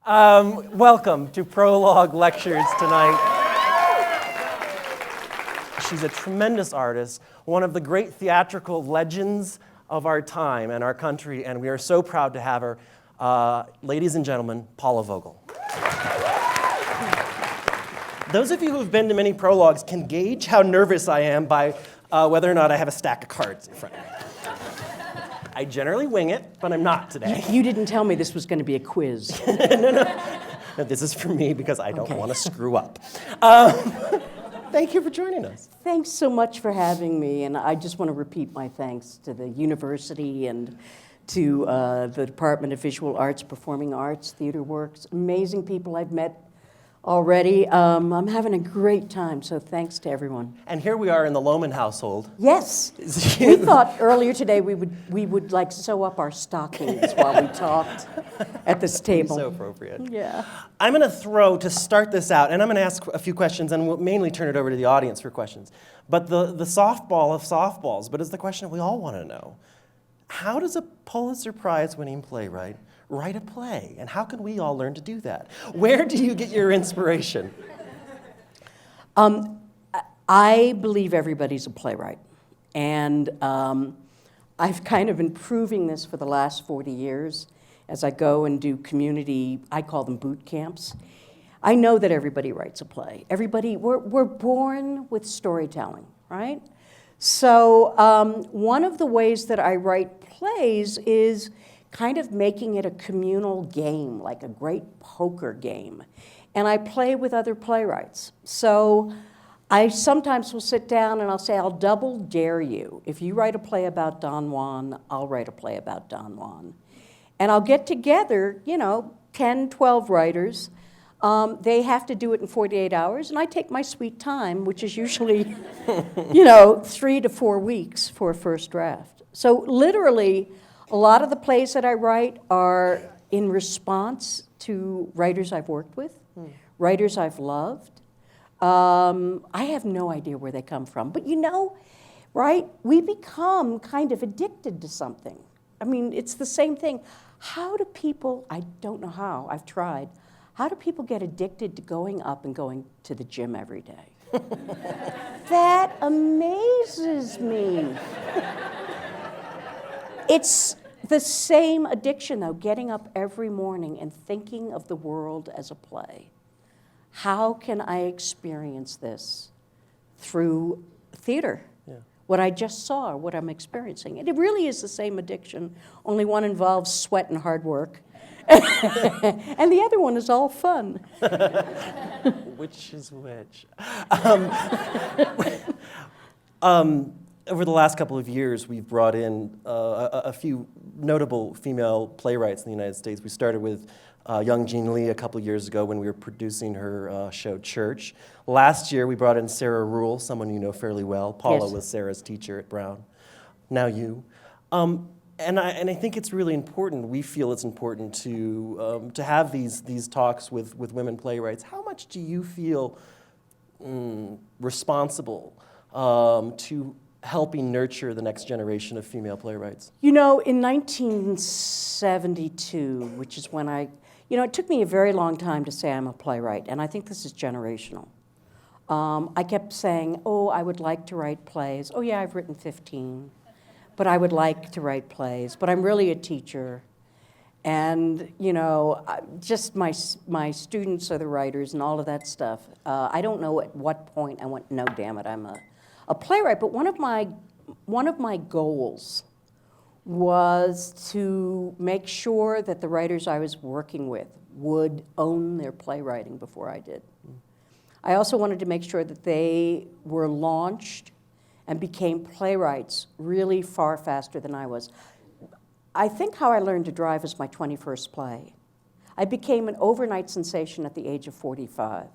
Welcome to Prologue Lectures tonight. She's a tremendous artist, one of the great theatrical legends of our time and our country, and we are so proud to have her. Ladies and gentlemen, Paula Vogel. Those of you who have been to many prologues can gauge how nervous I am by whether or not I have a stack of cards in front of me. I generally wing it, but I'm not today. You didn't tell me this was going to be a quiz. No, this is for me because I don't want to screw up. Thank you for joining us. Thanks so much for having me, and I just want to repeat my thanks to the university and to the Department of Visual Arts, Performing Arts, Theater Works. Amazing people I've met already. I'm having a great time, so thanks to everyone. And here we are in the Lohman household. Yes. We thought earlier today we would like sew up our stockings while we talked at this table. So appropriate. Yeah. I'm going to throw, to start this out, and I'm going to ask a few questions, and we'll mainly turn it over to the audience for questions. But the softball of softballs, but it's the question we all want to know. How does a Pulitzer Prize winning playwright write a play, and how can we all learn to do that? Where do you get your inspiration? I believe everybody's a playwright, and I've kind of been proving this for the last 40 years as I go and do community, I call them boot camps. I know that everybody writes a play. We're born with storytelling, right? So one of the ways that I write plays is kind of making it a communal game, like a great poker game. And I play with other playwrights. So I sometimes will sit down and I'll say, I'll double dare you. If you write a play about Don Juan, I'll write a play about Don Juan. And I'll get together, 10, 12 writers. They have to do it in 48 hours, and I take my sweet time, which is usually, 3 to 4 weeks for a first draft. So literally, a lot of the plays that I write are in response to writers I've worked with, writers I've loved. I have no idea where they come from. But right, we become kind of addicted to something. I mean, it's the same thing. How do people, I don't know how, I've tried, how do people get addicted to going up and going to the gym every day? That amazes me. It's the same addiction, though, getting up every morning and thinking of the world as a play. How can I experience this through theater? Yeah. What I just saw, what I'm experiencing. And it really is the same addiction, only one involves sweat and hard work. And the other one is all fun. Which is which? Over the last couple of years, we've brought in a few notable female playwrights in the United States. We started with young Jean Lee a couple of years ago when we were producing her show Church. Last year, we brought in Sarah Ruhl, someone you know fairly well. Paula was Sarah's teacher at Brown. Now you. And I think it's really important. We feel it's important to have these talks with women playwrights. How much do you feel responsible to helping nurture the next generation of female playwrights? In 1972, which is when it took me a very long time to say I'm a playwright, and I think this is generational. I kept saying, I would like to write plays. Oh yeah, I've written 15. But I would like to write plays, but I'm really a teacher. And, just my students are the writers and all of that stuff. I don't know at what point I went, no, damn it, I'm a playwright. But one of my goals was to make sure that the writers I was working with would own their playwriting before I did. I also wanted to make sure that they were launched and became playwrights really far faster than I was. I think How I Learned to Drive was my 21st play. I became an overnight sensation at the age of 45.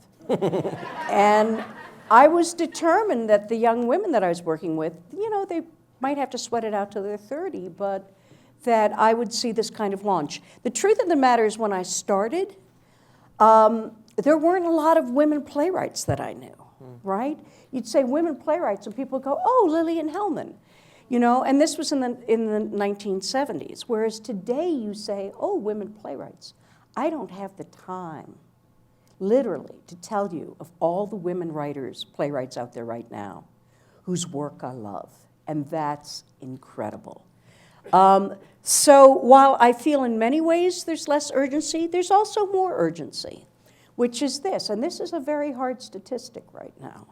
And I was determined that the young women that I was working with, they might have to sweat it out till they're 30, but that I would see this kind of launch. The truth of the matter is when I started, there weren't a lot of women playwrights that I knew, right? You'd say women playwrights, and people would go, Lillian Hellman. And this was in the 1970s, whereas today you say, women playwrights. I don't have the time, literally, to tell you of all the women writers, playwrights out there right now, whose work I love, and that's incredible. So while I feel in many ways there's less urgency, there's also more urgency, which is this, and this is a very hard statistic right now,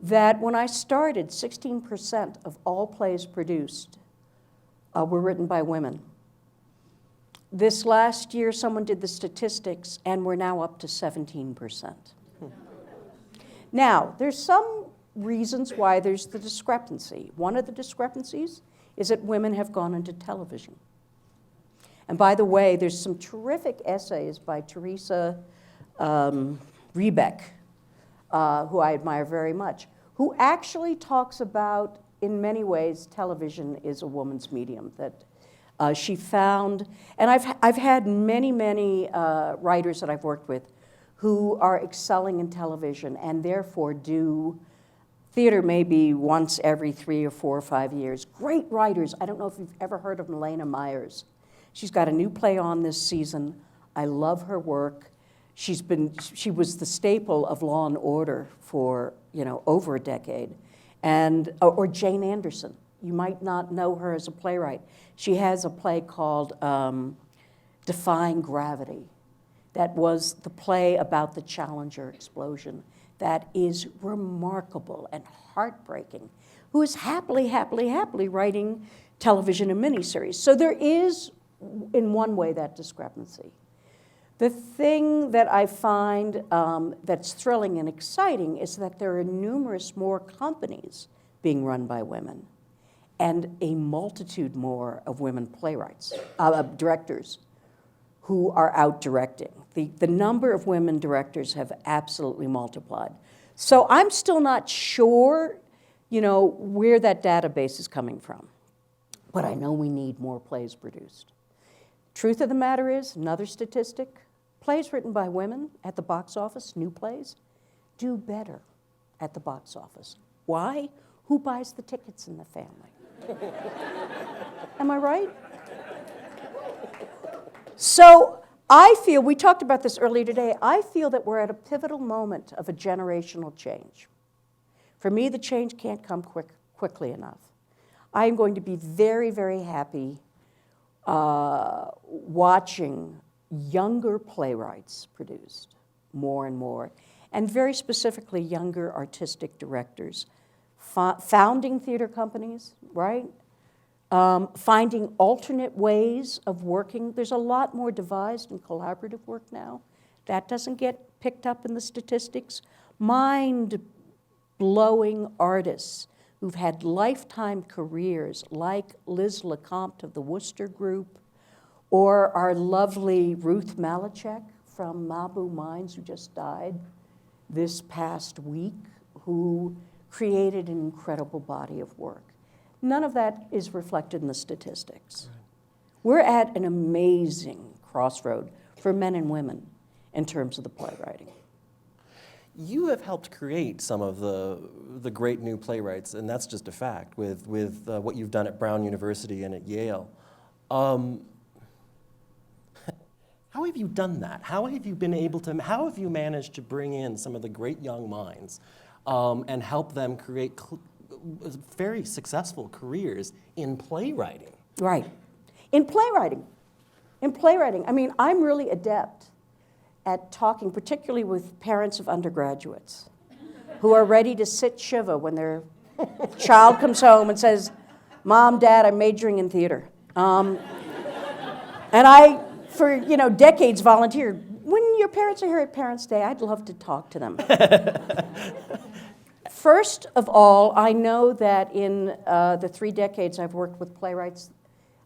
that when I started, 16% of all plays produced were written by women. This last year, someone did the statistics, and we're now up to 17%. Now, there's some reasons why there's the discrepancy. One of the discrepancies is that women have gone into television. And by the way, there's some terrific essays by Teresa Rebeck, who I admire very much, who actually talks about, in many ways, television is a woman's medium, that she found, and I've had many writers that I've worked with who are excelling in television and therefore do theater maybe once every 3 or 4 or 5 years. Great writers. I don't know if you've ever heard of Milena Myers. She's got a new play on this season. I love her work. She was the staple of Law and Order for over a decade. Or Jane Anderson. You might not know her as a playwright. She has a play called Defying Gravity. That was the play about the Challenger explosion. That is remarkable and heartbreaking, who is happily writing television and miniseries. So there is, in one way, that discrepancy. The thing that I find that's thrilling and exciting is that there are numerous more companies being run by women and a multitude more of women playwrights, directors who are out directing. The number of women directors have absolutely multiplied. So I'm still not sure, where that database is coming from. But I know we need more plays produced. Truth of the matter is, another statistic, plays written by women at the box office, new plays, do better at the box office. Why? Who buys the tickets in the family? Am I right? So I feel, we talked about this earlier today, I feel that we're at a pivotal moment of a generational change. For me, the change can't come quickly enough. I'm going to be very happy watching younger playwrights produced more and more, and very specifically younger artistic directors, founding theater companies, right? Finding alternate ways of working. There's a lot more devised and collaborative work now. That doesn't get picked up in the statistics. Mind-blowing artists who've had lifetime careers, like Liz LeCompte of the Worcester Group, or our lovely Ruth Malachek from Mabu Mines, who just died this past week, who created an incredible body of work. None of that is reflected in the statistics. Right. We're at an amazing crossroad for men and women in terms of the playwriting. You have helped create some of the great new playwrights, and that's just a fact, with what you've done at Brown University and at Yale. How have you done that? How have you managed to bring in some of the great young minds and help them create very successful careers in playwriting? Right. In playwriting. I mean, I'm really adept at talking, particularly with parents of undergraduates who are ready to sit Shiva when their child comes home and says, "Mom, Dad, I'm majoring in theater." And I, for decades, volunteered. When your parents are here at Parents' Day, I'd love to talk to them. First of all, I know that in the 3 decades I've worked with playwrights,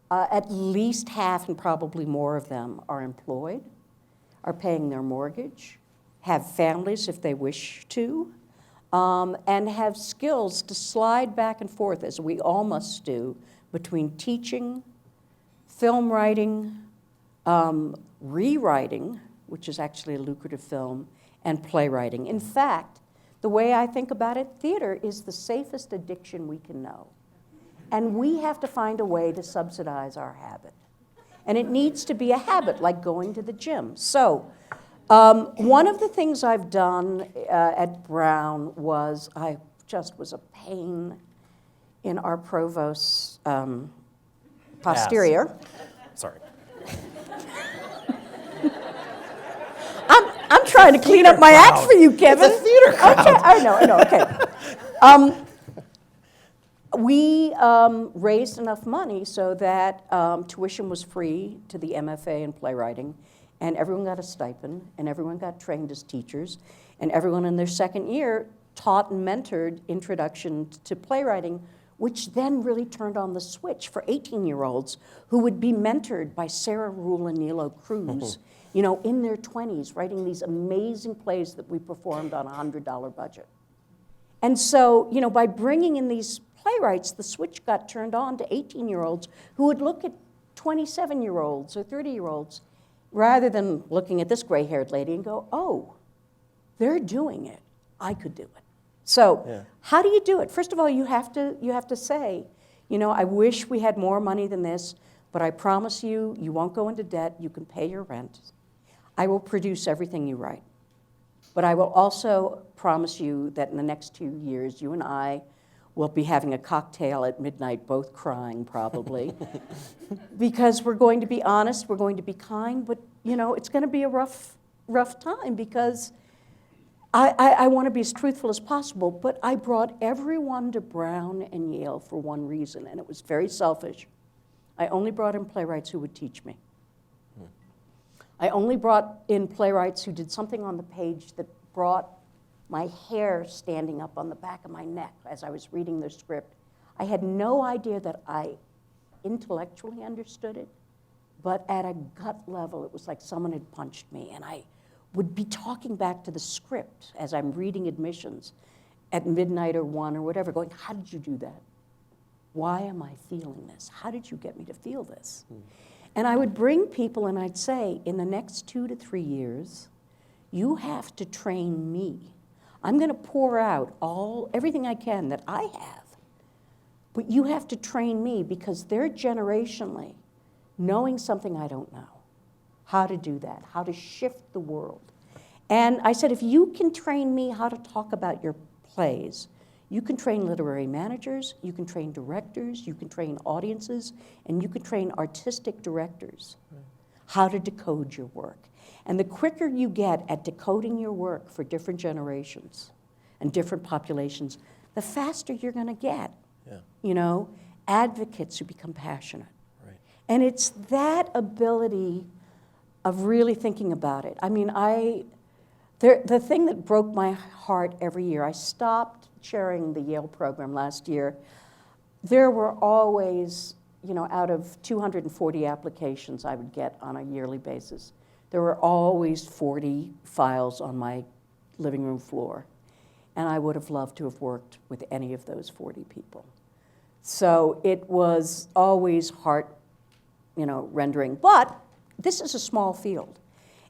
at least half and probably more of them are employed, are paying their mortgage, have families if they wish to, and have skills to slide back and forth, as we all must do, between teaching, film writing, rewriting, which is actually a lucrative film, and playwriting. In fact, the way I think about it, theater is the safest addiction we can know. And we have to find a way to subsidize our habit. And it needs to be a habit, like going to the gym. So one of the things I've done at Brown was I just was a pain in our provost's posterior. Sorry. I'm trying to clean up my act for you, Kevin. It's a theater crowd. Okay, I know, okay. We raised enough money so that tuition was free to the MFA in playwriting, and everyone got a stipend, and everyone got trained as teachers, and everyone in their second year taught and mentored introduction to playwriting, which then really turned on the switch for 18-year-olds who would be mentored by Sarah Rule and Nilo Cruz, you know, in their 20s, writing these amazing plays that we performed on a $100 budget. And so, you know, by bringing in these playwrights, the switch got turned on to 18-year-olds who would look at 27-year-olds or 30-year-olds rather than looking at this gray-haired lady and go, oh, they're doing it. I could do it. So how do you do it? First of all, you have to say, you know, I wish we had more money than this, but I promise you, you won't go into debt. You can pay your rent. I will produce everything you write. But I will also promise you that in the next 2 years, you and I will be having a cocktail at midnight, both crying probably, because we're going to be honest, we're going to be kind, but you know, it's going to be a rough time because I want to be as truthful as possible, but I brought everyone to Brown and Yale for one reason, and it was very selfish. I only brought in playwrights who would teach me. I only brought in playwrights who did something on the page that brought my hair standing up on the back of my neck as I was reading the script. I had no idea that I intellectually understood it, but at a gut level, it was like someone had punched me, and I would be talking back to the script as I'm reading admissions at midnight or 1 or whatever, going, how did you do that? Why am I feeling this? How did you get me to feel this? And I would bring people and I'd say, in the next 2 to 3 years, you have to train me. I'm going to pour out everything I can that I have, but you have to train me because they're generationally knowing something I don't know. How to do that, how to shift the world. And I said, if you can train me how to talk about your plays, you can train literary managers, you can train directors, you can train audiences, and you can train artistic directors how to decode your work. And the quicker you get at decoding your work for different generations and different populations, the faster you're going to get. You know, advocates who become passionate. And it's that ability of really thinking about it. I mean, the thing that broke my heart every year, I stopped chairing the Yale program last year. There were always, you know, out of 240 applications I would get on a yearly basis, there were always 40 files on my living room floor. And I would have loved to have worked with any of those 40 people. So it was always heart, you know, rendering. But this is a small field.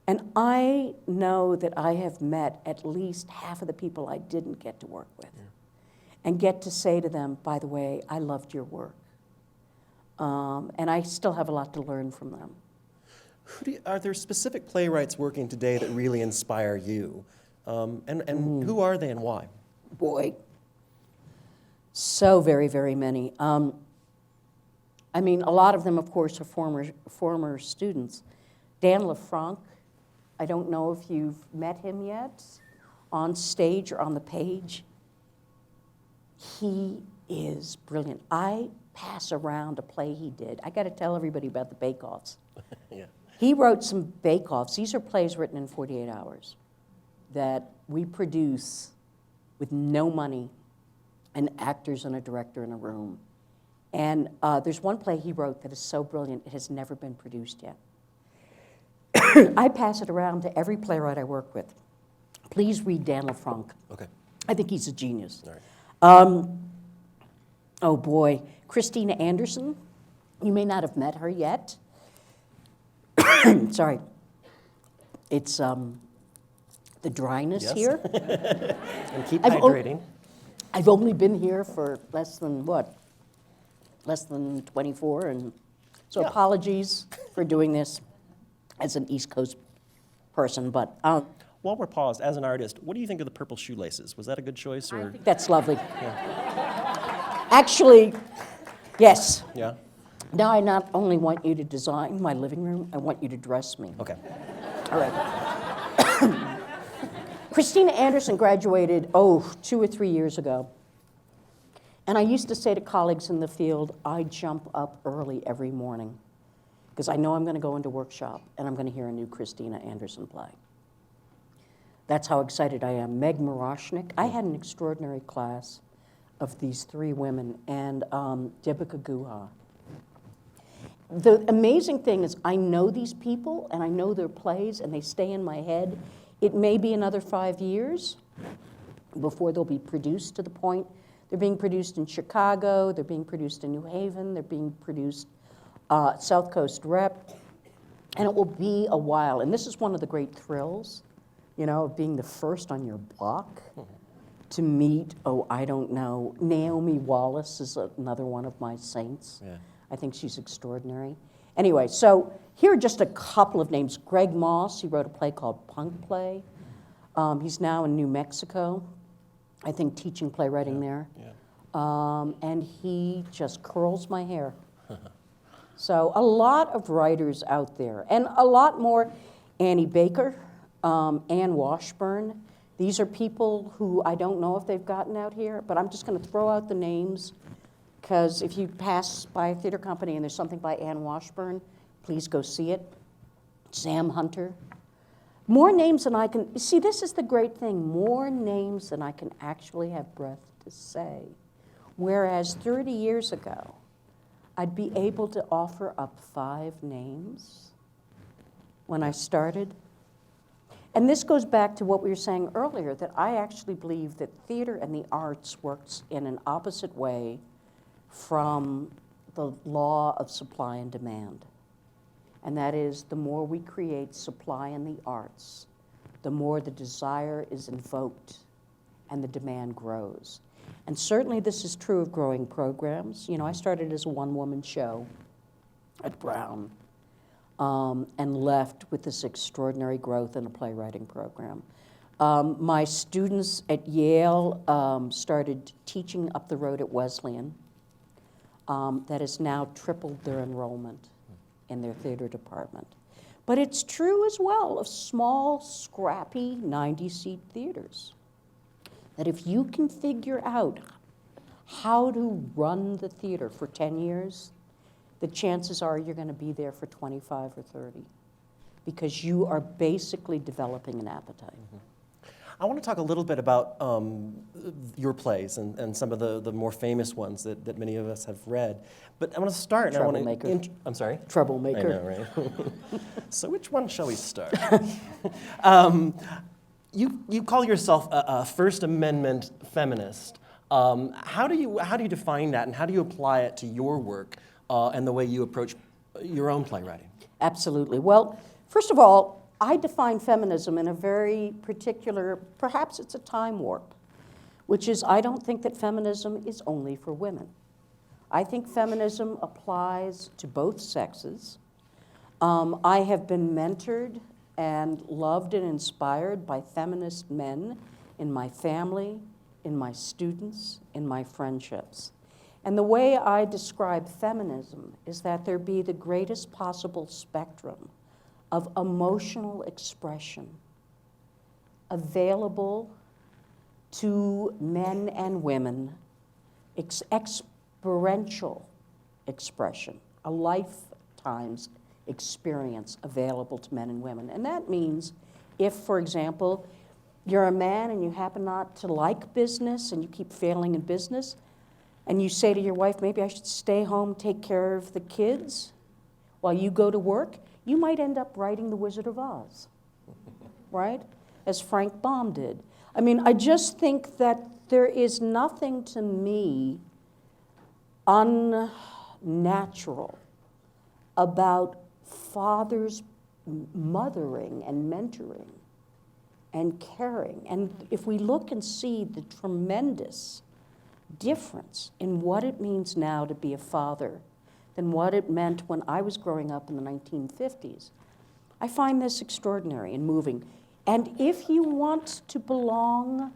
And I know that I have met at least half of the people I didn't get to work with and get to say to them, by the way, I loved your work. And I still have a lot to learn from them. Are there specific playwrights working today that really inspire you? And who are they and why? Boy, so very, very many. I mean, a lot of them, of course, are former students. Dan LaFranc, I don't know if you've met him yet, on stage or on the page. He is brilliant. I pass around a play he did. I got to tell everybody about the bake-offs. He wrote some bake-offs. These are plays written in 48 hours that we produce with no money, and actors and a director in a room. And there's one play he wrote that is so brilliant, it has never been produced yet. I pass it around to every playwright I work with. Please read Dan LaFranc. Okay. I think he's a genius. All right. Oh boy, Christina Anderson. You may not have met her yet. Sorry. It's the dryness here. And keep hydrating. I've only been here for less than 24, and so apologies for doing this as an East Coast person, but While we're paused, as an artist, what do you think of the purple shoelaces? Was that a good choice, or? I think that's lovely. Actually, yes. Yeah? Now I not only want you to design my living room, I want you to dress me. Okay. All right. Christina Anderson graduated, 2 or 3 years ago. And I used to say to colleagues in the field, I jump up early every morning because I know I'm going to go into workshop and I'm going to hear a new Christina Anderson play. That's how excited I am. Meg Moroshnik. I had an extraordinary class of these 3 women, and Debika Guha. The amazing thing is I know these people, and I know their plays, and they stay in my head. It may be another 5 years before they'll be produced to the point. They're being produced in Chicago, they're being produced in New Haven, they're being produced South Coast Rep, and it will be a while. And this is one of the great thrills, of being the first on your block to meet, I don't know, Naomi Wallace is another one of my saints. Yeah. I think she's extraordinary. Anyway, so here are just a couple of names. Greg Moss, he wrote a play called Punk Play. He's now in New Mexico, I think teaching playwriting there. Yeah. And he just curls my hair. So a lot of writers out there, and a lot more. Annie Baker, Ann Washburn. These are people who I don't know if they've gotten out here, but I'm just going to throw out the names, because if you pass by a theater company and there's something by Ann Washburn, please go see it. Sam Hunter. More names than I can, see, this is the great thing, more names than I can actually have breath to say. Whereas 30 years ago, I'd be able to offer up 5 names when I started. And this goes back to what we were saying earlier, that I actually believe that theater and the arts works in an opposite way from the law of supply and demand. And that is, the more we create supply in the arts, the more the desire is invoked and the demand grows. And certainly this is true of growing programs. I started as a one-woman show at Brown, and left with this extraordinary growth in a playwriting program. My students at Yale started teaching up the road at Wesleyan. That has now tripled their enrollment in their theater department. But it's true as well of small, scrappy 90-seat theaters, that if you can figure out how to run the theater for 10 years, the chances are you're going to be there for 25 or 30, because you are basically developing an appetite. Mm-hmm. I want to talk a little bit about your plays and some of the more famous ones that many of us have read. But I want to start. Troublemaker. I'm sorry? Troublemaker. I know, right? So which one shall we start? You call yourself a First Amendment feminist. How do you define that, and how do you apply it to your work and the way you approach your own playwriting? Absolutely. Well, first of all, I define feminism in a very particular, perhaps it's a time warp, which is I don't think that feminism is only for women. I think feminism applies to both sexes. I have been mentored and loved and inspired by feminist men in my family, in my students, in my friendships. And the way I describe feminism is that there be the greatest possible spectrum of emotional expression available to men and women, experiential expression, a lifetime's experience available to men and women. And that means if, for example, you're a man and you happen not to like business and you keep failing in business, and you say to your wife, maybe I should stay home, take care of the kids while you go to work, you might end up writing The Wizard of Oz, right? As Frank Baum did. I mean, I just think that there is nothing to me unnatural about fathers mothering and mentoring and caring. And if we look and see the tremendous difference in what it means now to be a father than what it meant when I was growing up in the 1950s. I find this extraordinary and moving. And if you want to belong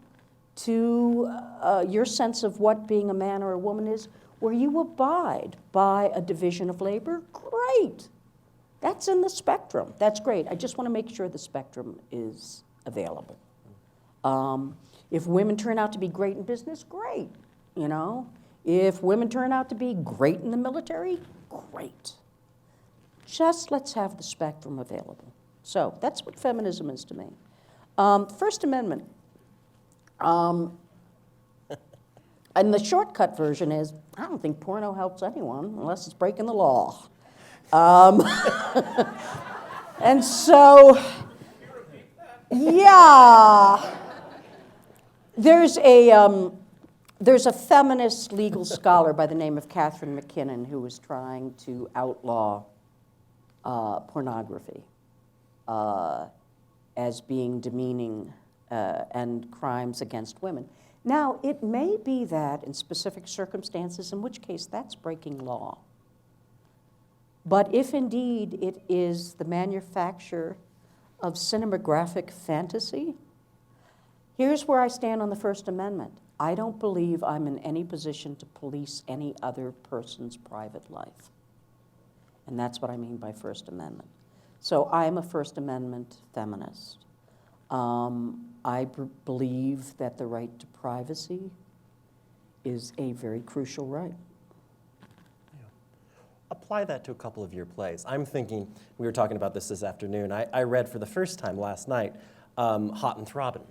to your sense of what being a man or a woman is, where you abide by a division of labor, great. That's in the spectrum. That's great. I just want to make sure the spectrum is available. If women turn out to be great in business, great. You know, if women turn out to be great in the military, great. Just let's have the spectrum available. So that's what feminism is to me. First Amendment. And the shortcut version is, I don't think porno helps anyone unless it's breaking the law. And so, yeah, there's a feminist legal scholar by the name of Catherine McKinnon who was trying to outlaw pornography as being demeaning and crimes against women. Now, it may be that in specific circumstances, in which case that's breaking law. But if indeed it is the manufacture of cinematographic fantasy, here's where I stand on the First Amendment. I don't believe I'm in any position to police any other person's private life. And that's what I mean by First Amendment. So I'm a First Amendment feminist. I believe that the right to privacy is a very crucial right. Apply that to a couple of your plays. I'm thinking, we were talking about this afternoon, I read for the first time last night, Hot and Throbbin'.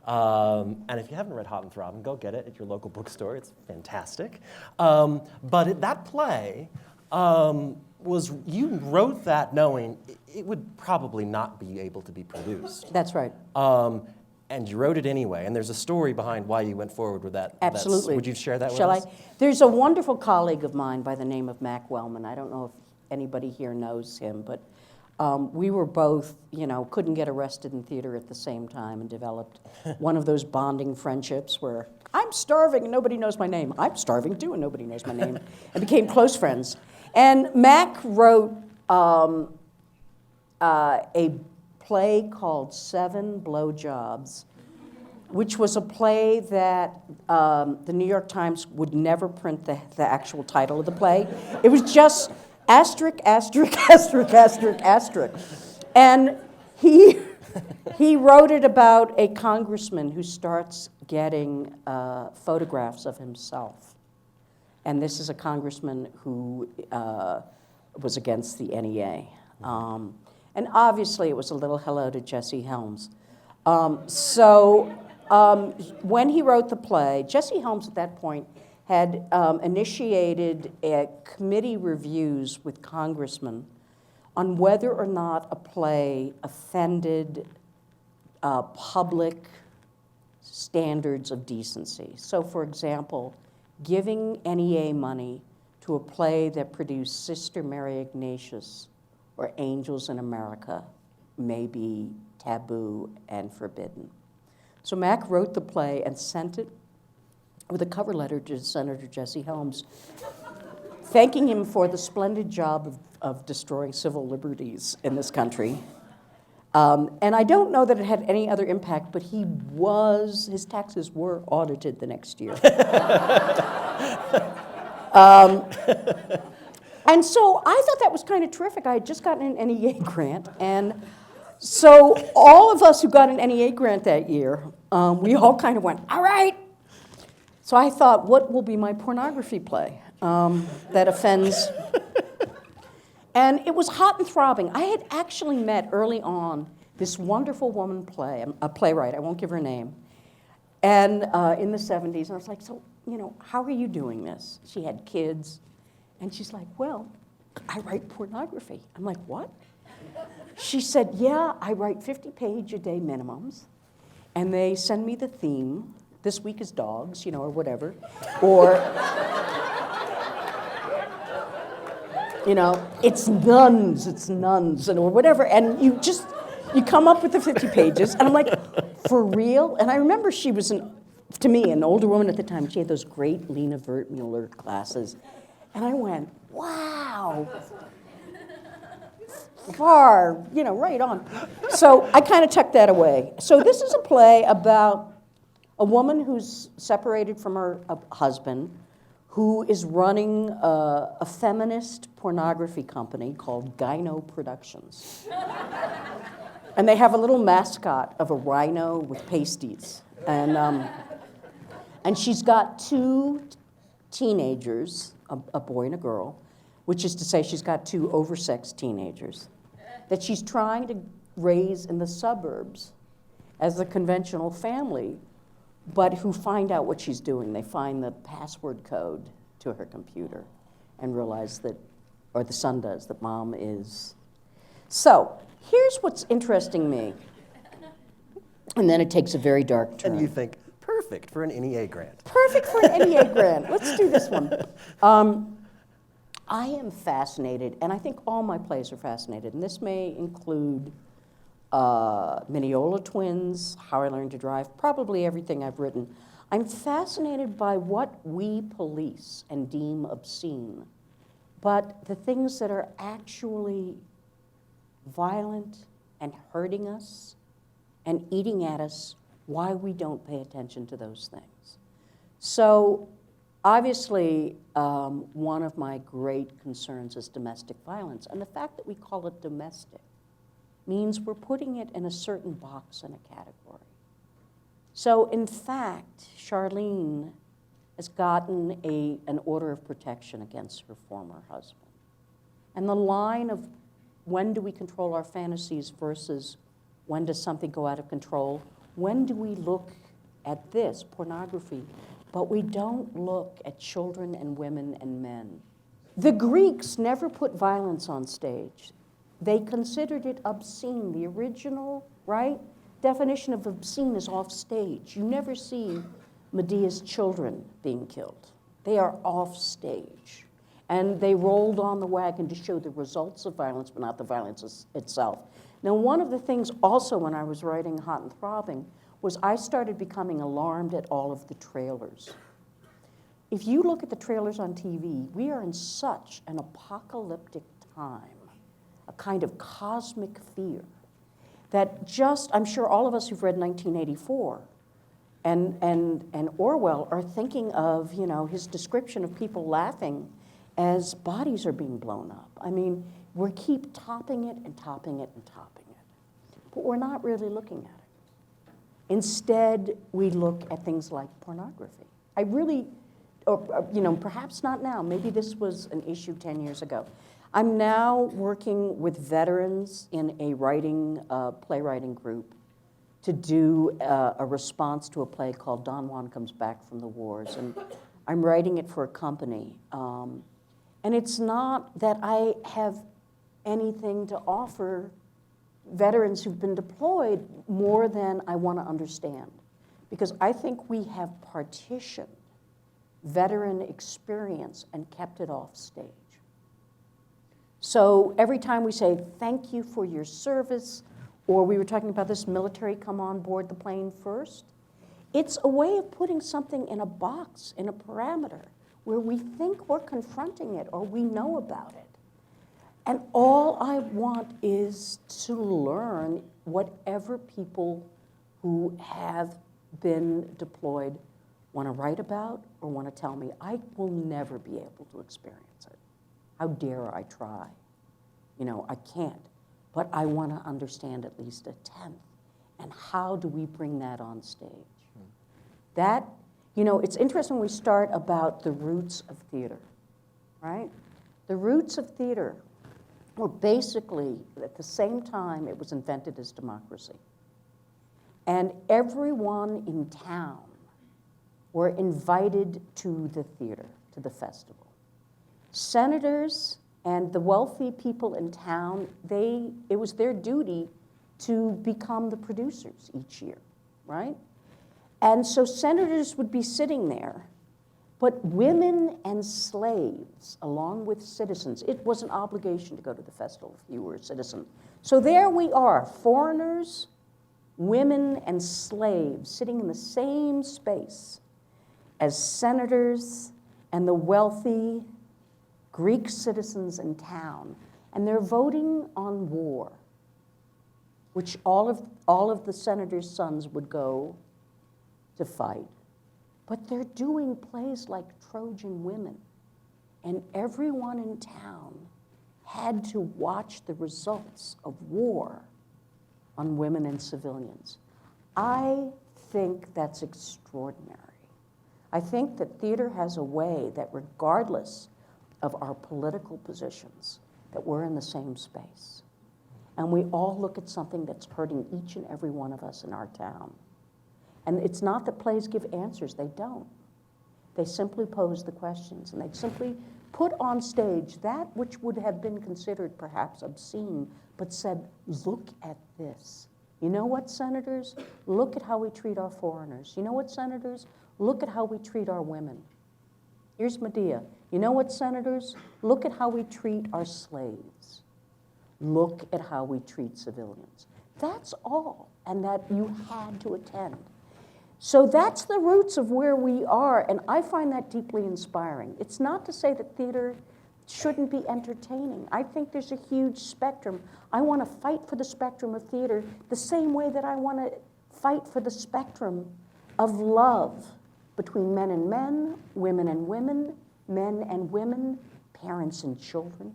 And if you haven't read Hot and Throbbin', go get it at your local bookstore. It's fantastic. But that play you wrote that knowing it would probably not be able to be produced. That's right. And you wrote it anyway, and there's a story behind why you went forward with that. Absolutely. Would you share that with Shall us? I? There's a wonderful colleague of mine by the name of Mac Wellman. I don't know if anybody here knows him, but we were both, couldn't get arrested in theater at the same time and developed one of those bonding friendships where I'm starving and nobody knows my name. I'm starving too and nobody knows my name, and became close friends. And Mac wrote a play called 7 Blowjobs, which was a play that the New York Times would never print the actual title of the play. It was just asterisk, asterisk, asterisk, asterisk, asterisk. And he wrote it about a congressman who starts getting photographs of himself. And this is a congressman who was against the NEA. And obviously it was a little hello to Jesse Helms. When he wrote the play, Jesse Helms at that point had initiated committee reviews with congressmen on whether or not a play offended public standards of decency. So for example, giving NEA money to a play that produced Sister Mary Ignatius or Angels in America may be taboo and forbidden. So Mac wrote the play and sent it with a cover letter to Senator Jesse Helms, thanking him for the splendid job of destroying civil liberties in this country. And I don't know that it had any other impact, but his taxes were audited the next year. And so I thought that was kind of terrific. I had just gotten an NEA grant, and so all of us who got an NEA grant that year, we all kind of went, all right. So I thought, what will be my pornography play that offends? And it was Hot and Throbbing. I had actually met early on this wonderful woman a playwright, I won't give her name, and in the 70s, and I was like, so, how are you doing this? She had kids, and she's like, well, I write pornography. I'm like, what? She said, yeah, I write 50-page-a-day minimums, and they send me the theme. This week is dogs, or whatever, or, it's nuns, or whatever, and you come up with the 50 pages, and I'm like, for real? And I remember she was, to me, an older woman at the time. She had those great Lena Wertmuller glasses, And I went, wow. Far, right on. So I kind of tucked that away. So this is a play about a woman who's separated from her husband, who is running a feminist pornography company called Gyno Productions. And they have a little mascot of a rhino with pasties. And she's got two teenagers, a boy and a girl, which is to say she's got two oversexed teenagers that she's trying to raise in the suburbs as a conventional family, but who find out what she's doing. They find the password code to her computer and realize that, or the son does, that mom is. So here's what's interesting me. And then it takes a very dark turn. And you think, perfect for an NEA grant. Perfect for an NEA grant. Let's do this one. I am fascinated, and I think all my plays are fascinated, and this may include Mineola Twins, How I Learned to Drive, probably everything I've written. I'm fascinated by what we police and deem obscene, but the things that are actually violent and hurting us and eating at us, why we don't pay attention to those things. So obviously, one of my great concerns is domestic violence, and the fact that we call it domestic means we're putting it in a certain box and a category. So in fact, Charlene has gotten an order of protection against her former husband. And the line of when do we control our fantasies versus when does something go out of control, when do we look at this, pornography, but we don't look at children and women and men. The Greeks never put violence on stage. They considered it obscene. The original, definition of obscene is off stage. You never see Medea's children being killed. They are off stage. And they rolled on the wagon to show the results of violence, but not the violence itself. Now, one of the things also when I was writing Hot and Throbbing was I started becoming alarmed at all of the trailers. If you look at the trailers on TV, we are in such an apocalyptic time, a kind of cosmic fear, that I'm sure all of us who've read 1984 and Orwell are thinking of, his description of people laughing as bodies are being blown up. I mean, we keep topping it and topping it and topping it, but we're not really looking at it. Instead, we look at things like pornography. I really, perhaps not now. Maybe this was an issue 10 years ago. I'm now working with veterans in a playwriting group to do a response to a play called Don Juan Comes Back from the Wars. And I'm writing it for a company. And it's not that I have anything to offer veterans who've been deployed more than I want to understand. Because I think we have partitioned veteran experience and kept it off stage. So every time we say, thank you for your service, or we were talking about this military come on board the plane first, it's a way of putting something in a box, in a parameter, where we think we're confronting it or we know about it. And all I want is to learn whatever people who have been deployed want to write about or want to tell me. I will never be able to experience it. How dare I try? I can't. But I want to understand at least a tenth. And how do we bring that on stage? That, it's interesting when we start about the roots of theater, right? The roots of theater were basically, at the same time it was invented as democracy. And everyone in town were invited to the theater, to the festival. Senators and the wealthy people in town, it was their duty to become the producers each year, right? And so senators would be sitting there, but women and slaves, along with citizens, it was an obligation to go to the festival if you were a citizen. So there we are, foreigners, women, and slaves sitting in the same space as senators and the wealthy Greek citizens in town, and they're voting on war, which all of the senators' sons would go to fight. But they're doing plays like Trojan Women, and everyone in town had to watch the results of war on women and civilians. I think that's extraordinary. I think that theater has a way that regardless of our political positions, that we're in the same space. And we all look at something that's hurting each and every one of us in our town. And it's not that plays give answers, they don't. They simply pose the questions, and they simply put on stage that which would have been considered perhaps obscene, but said, look at this. You know what, senators? Look at how we treat our foreigners. You know what, senators? Look at how we treat our women. Here's Medea. You know what, senators? Look at how we treat our slaves. Look at how we treat civilians. That's all, and that you had to attend. So that's the roots of where we are, and I find that deeply inspiring. It's not to say that theater shouldn't be entertaining. I think there's a huge spectrum. I want to fight for the spectrum of theater the same way that I want to fight for the spectrum of love between men and men, women and women, men and women, parents and children,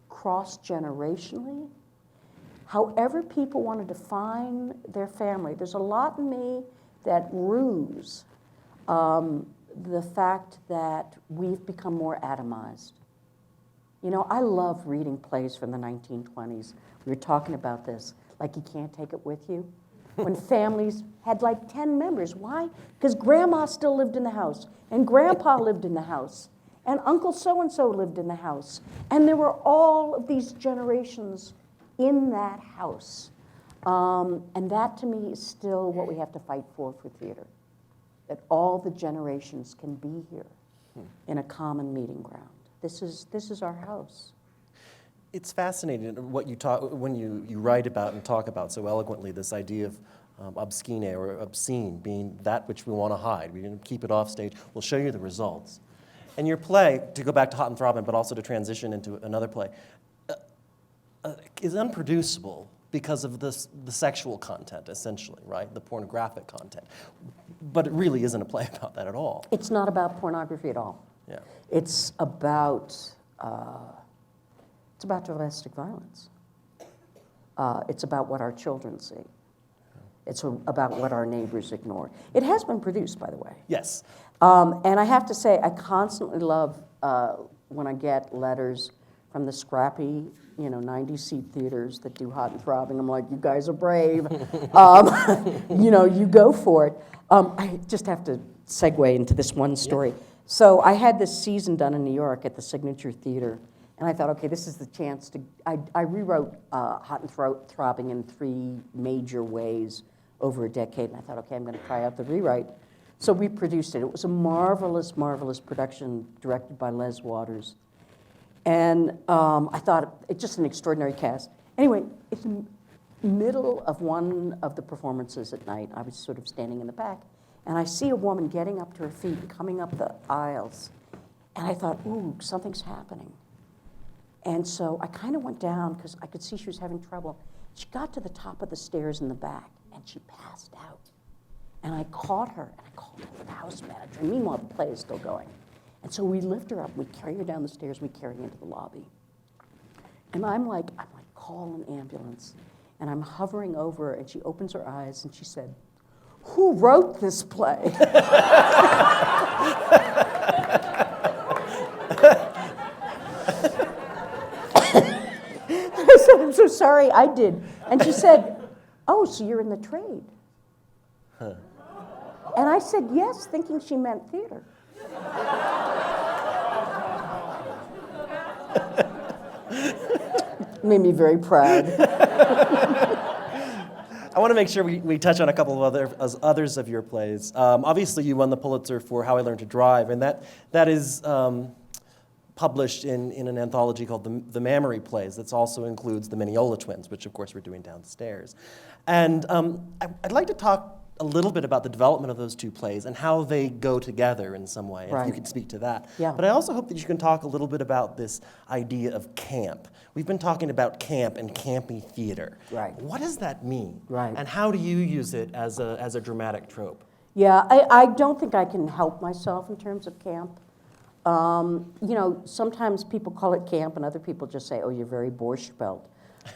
cross-generationally. However people want to define their family, there's a lot in me that rues the fact that we've become more atomized. You know, I love reading plays from the 1920s. We were talking about this, like You Can't Take It With You, when families had like 10 members. Why? Because grandma still lived in the house, and grandpa lived in the house, and Uncle so-and-so lived in the house. And there were all of these generations in that house. And that, to me, is still what we have to fight for theater, that all the generations can be here in a common meeting ground. This is our house. It's fascinating what you talk when you write about and talk about so eloquently, this idea of obscene or obscene being that which we want to hide. We're going to keep it off stage. We'll show you the results. And your play, to go back to Hot and Throbbing, but also to transition into another play, is unproducible because of the sexual content, essentially, right? The pornographic content. But it really isn't a play about that at all. It's not about pornography at all. Yeah. It's about domestic violence. It's about what our children see. It's about what our neighbors ignore. It has been produced, by the way. Yes. And I have to say, I constantly love when I get letters from the scrappy, 90-seat theaters that do Hot and Throbbing. I'm like, you guys are brave. You go for it. I just have to segue into this one story. Yeah. So I had this season done in New York at the Signature Theater, and I thought, okay, this is the chance to, I rewrote Hot and Throbbing in 3 major ways over a decade, and I thought, okay, I'm going to try out the rewrite. So we produced it. It was a marvelous, marvelous production directed by Les Waters. And I thought, it's just an extraordinary cast. Anyway, in the middle of one of the performances at night, I was sort of standing in the back, and I see a woman getting up to her feet, coming up the aisles. And I thought, ooh, something's happening. And so I kind of went down, because I could see she was having trouble. She got to the top of the stairs in the back, and she passed out. And I caught her, and I called over the house manager. And meanwhile, the play is still going. And so we lift her up, we carry her down the stairs, we carry her into the lobby. And I'm like, call an ambulance. And I'm hovering over her, and she opens her eyes, and she said, who wrote this play? I said, I'm so sorry, I did. And she said, oh, so you're in the trade? Huh. And I said, yes, thinking she meant theater. Made me very proud. I want to make sure we touch on a couple of others of your plays. Obviously, you won the Pulitzer for How I Learned to Drive, and that is published in an anthology called the Mammary Plays. That also includes the Mineola Twins, which of course we're doing downstairs. And I'd like to talk a little bit about the development of those two plays and how they go together in some way, if Right. you could speak to that. Yeah. But I also hope that you can talk a little bit about this idea of camp. We've been talking about camp and campy theater. Right. What does that mean? Right. And how do you use it as a dramatic trope? Yeah, I don't think I can help myself in terms of camp. You know, sometimes people call it camp and other people just say, oh, you're very borscht belt.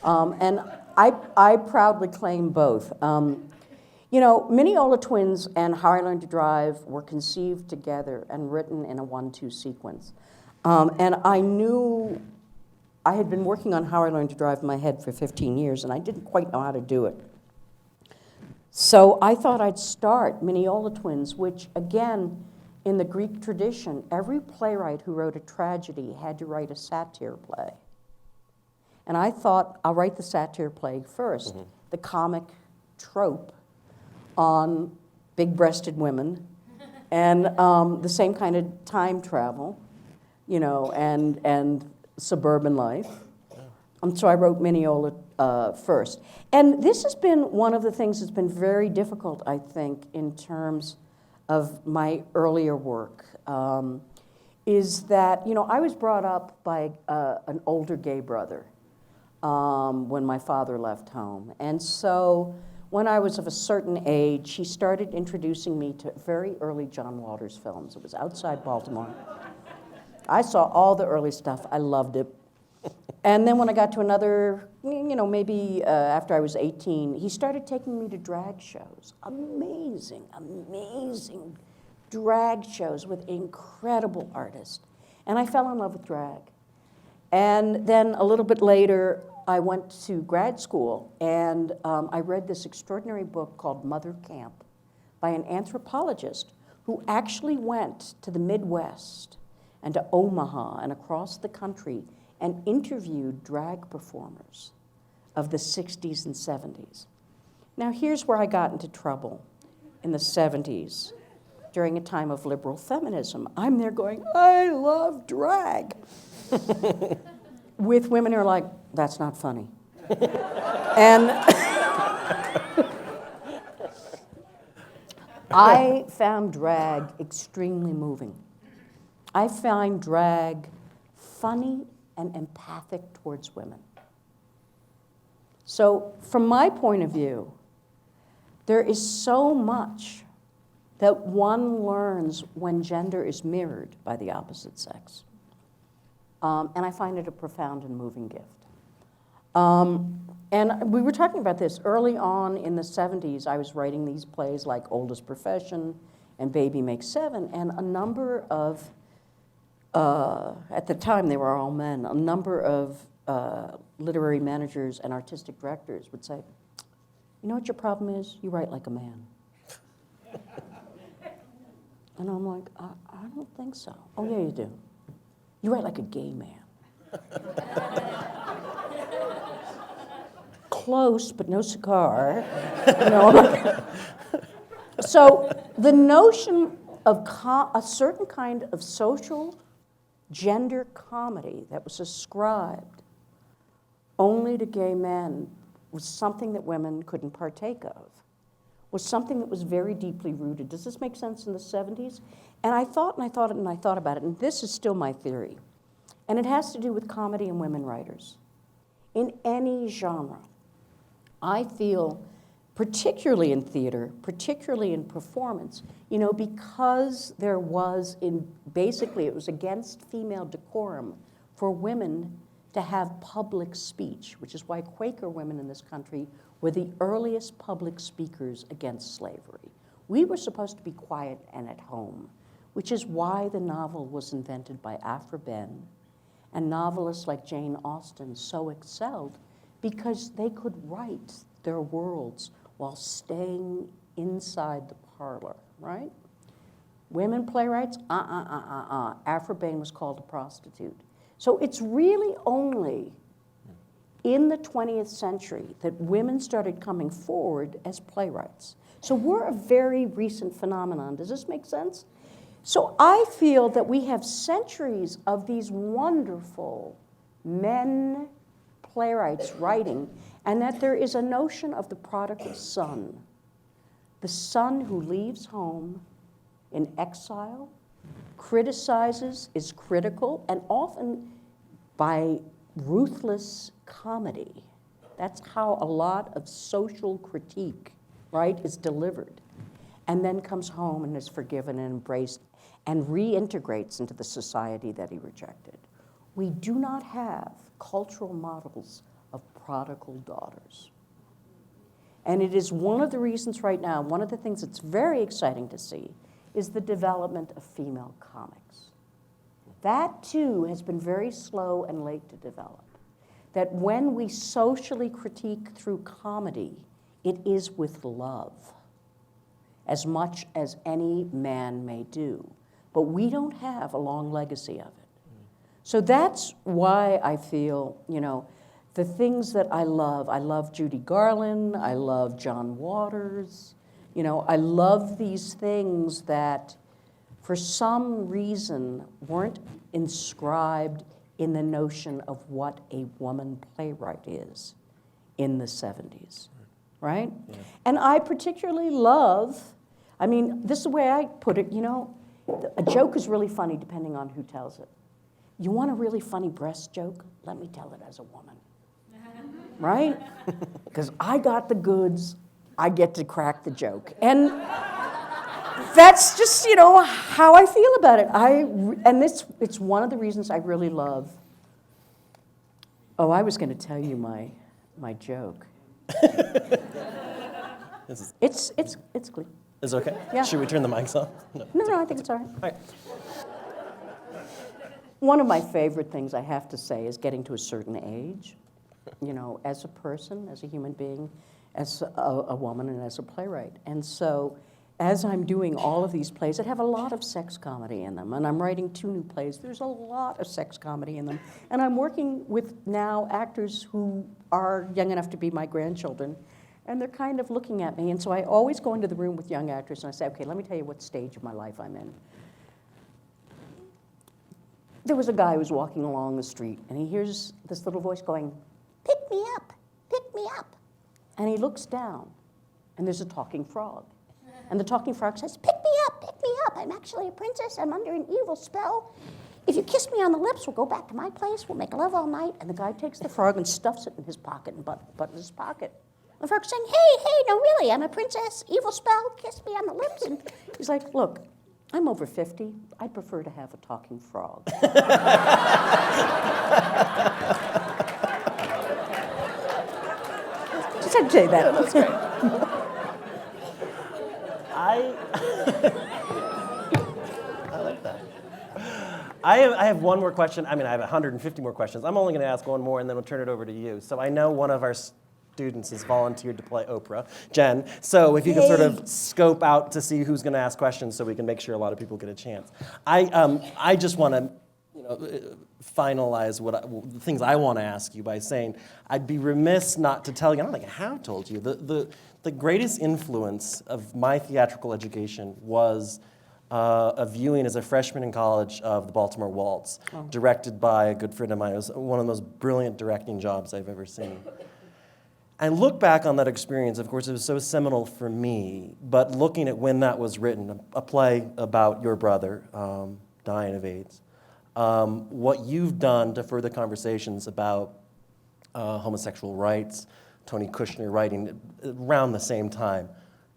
And I proudly claim both. You know, Mineola Twins and How I Learned to Drive were conceived together and written in a 1-2 sequence. And I knew I had been working on How I Learned to Drive in my head for 15 years, and I didn't quite know how to do it. So I thought I'd start Mineola Twins, which, again, in the Greek tradition, every playwright who wrote a tragedy had to write a satire play. And I thought, I'll write the satire play first, the comic trope on big-breasted women, and the same kind of time travel, you know, and suburban life. So I wrote Mineola first. And this has been one of the things that's been very difficult, I think, in terms of my earlier work, is that, you know, I was brought up by an older gay brother when my father left home. And so when I was of a certain age, he started introducing me to very early John Waters films. It was outside Baltimore. I saw all the early stuff. I loved it. And then when I got to another, you know, maybe after I was 18, he started taking me to drag shows. Amazing, amazing drag shows with incredible artists. And I fell in love with drag. And then a little bit later, I went to grad school, and I read this extraordinary book called Mother Camp by an anthropologist who actually went to the Midwest and to Omaha and across the country and interviewed drag performers of the 60s and 70s. Now, here's where I got into trouble in the 70s during a time of liberal feminism. I'm there going, I love drag. With women who are like, that's not funny. And I found drag extremely moving. I find drag funny and empathic towards women. So from my point of view, there is so much that one learns when gender is mirrored by the opposite sex. And I find it a profound and moving gift. And we were talking about this early on in the 70s. I was writing these plays like Oldest Profession and Baby Makes Seven, and a number of, at the time they were all men, a number of literary managers and artistic directors would say, you know what your problem is? You write like a man. And I'm like, I don't think so. Oh, yeah, you do. You write like a gay man. Close, but no cigar. You know? So the notion of a certain kind of social gender comedy that was ascribed only to gay men was something that women couldn't partake of, was something that was very deeply rooted. Does this make sense in the 70s? And I thought about it, and this is still my theory. And it has to do with comedy and women writers. In any genre, I feel, particularly in theater, particularly in performance, you know, because there was basically it was against female decorum for women to have public speech, which is why Quaker women in this country were the earliest public speakers against slavery. We were supposed to be quiet and at home, which is why the novel was invented by Aphra Behn, and novelists like Jane Austen so excelled because they could write their worlds while staying inside the parlor, right? Women playwrights, Aphra Behn was called a prostitute. So it's really only in the 20th century that women started coming forward as playwrights. So we're a very recent phenomenon. Does this make sense? So I feel that we have centuries of these wonderful men playwrights writing, and that there is a notion of the prodigal son the son who leaves home in exile, criticizes, is critical, and often by ruthless comedy. That's how a lot of social critique, right, is delivered. And then comes home and is forgiven and embraced and reintegrates into the society that he rejected. We do not have cultural models of prodigal daughters. And it is one of the reasons right now, one of the things that's very exciting to see is the development of female comics. That too has been very slow and late to develop. That when we socially critique through comedy, it is with love, as much as any man may do. But we don't have a long legacy of it. So that's why I feel, the things that I love Judy Garland, I love John Waters, I love these things that for some reason weren't inscribed in the notion of what a woman playwright is in the 70s, right? Yeah. And I particularly love, this is the way I put it, a joke is really funny depending on who tells it. You want a really funny breast joke? Let me tell it as a woman, right? Because I got the goods, I get to crack the joke. And that's just, how I feel about it. It's one of the reasons I really love. Oh, I was going to tell you my joke. It's clean. Is it okay? Yeah. Should we turn the mics off? No, I think it's all right. All right. One of my favorite things I have to say is getting to a certain age, as a person, as a human being, as a woman, and as a playwright. And so as I'm doing all of these plays that have a lot of sex comedy in them, and I'm writing 2 new plays, there's a lot of sex comedy in them. And I'm working with now actors who are young enough to be my grandchildren, and they're kind of looking at me. And so I always go into the room with young actors and I say, okay, let me tell you what stage of my life I'm in. There was a guy who was walking along the street, and he hears this little voice going, pick me up, pick me up. And he looks down, and there's a talking frog. And the talking frog says, pick me up, I'm actually a princess, I'm under an evil spell. If you kiss me on the lips, we'll go back to my place, we'll make love all night. And the guy takes the frog and stuffs it in his pocket and buttons his pocket. And the frog's saying, hey, no really, I'm a princess, evil spell, kiss me on the lips. And he's like, look, I'm over 50. I'd prefer to have a talking frog. Just had to say that. That's great. I like that. I have one more question. I have 150 more questions. I'm only going to ask one more, and then we'll turn it over to you. So I know one of our students has volunteered to play Oprah, Jen. So if you could sort of scope out to see who's going to ask questions, so we can make sure a lot of people get a chance. I just want to, finalize the things I want to ask you by saying I'd be remiss not to tell you. I don't think I have told you the greatest influence of my theatrical education was a viewing as a freshman in college of The Baltimore Waltz, directed by a good friend of mine. It was one of the most brilliant directing jobs I've ever seen. And look back on that experience, of course, it was so seminal for me, but looking at when that was written, a play about your brother dying of AIDS, what you've done to further conversations about homosexual rights, Tony Kushner writing around the same time,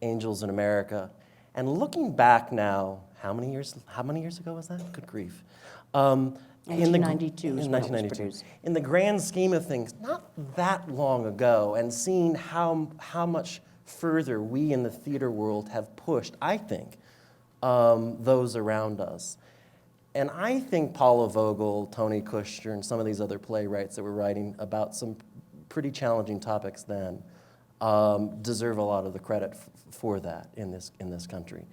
Angels in America. And looking back now, how many years ago was that? Good grief. 1992 is when it was 1992. produced. In the grand scheme of things, not that long ago, and seeing how much further we in the theater world have pushed, I think, those around us. And I think Paula Vogel, Tony Kushner, and some of these other playwrights that were writing about some pretty challenging topics then deserve a lot of the credit for that in this country.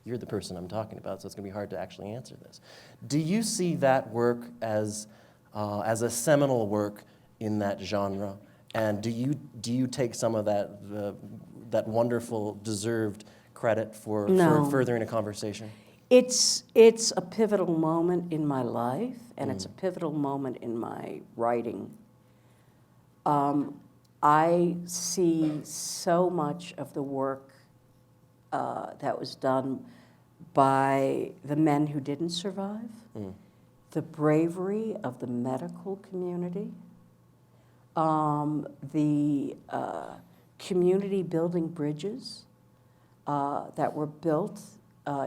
You're the person I'm talking about, so it's going to be hard to actually answer this. Do you see that work as a seminal work in that genre? And do you take some of that wonderful deserved credit for furthering a conversation? It's a pivotal moment in my life, and it's a pivotal moment in my writing. I see so much of the work that was done by the men who didn't survive, the bravery of the medical community, the community building bridges that were built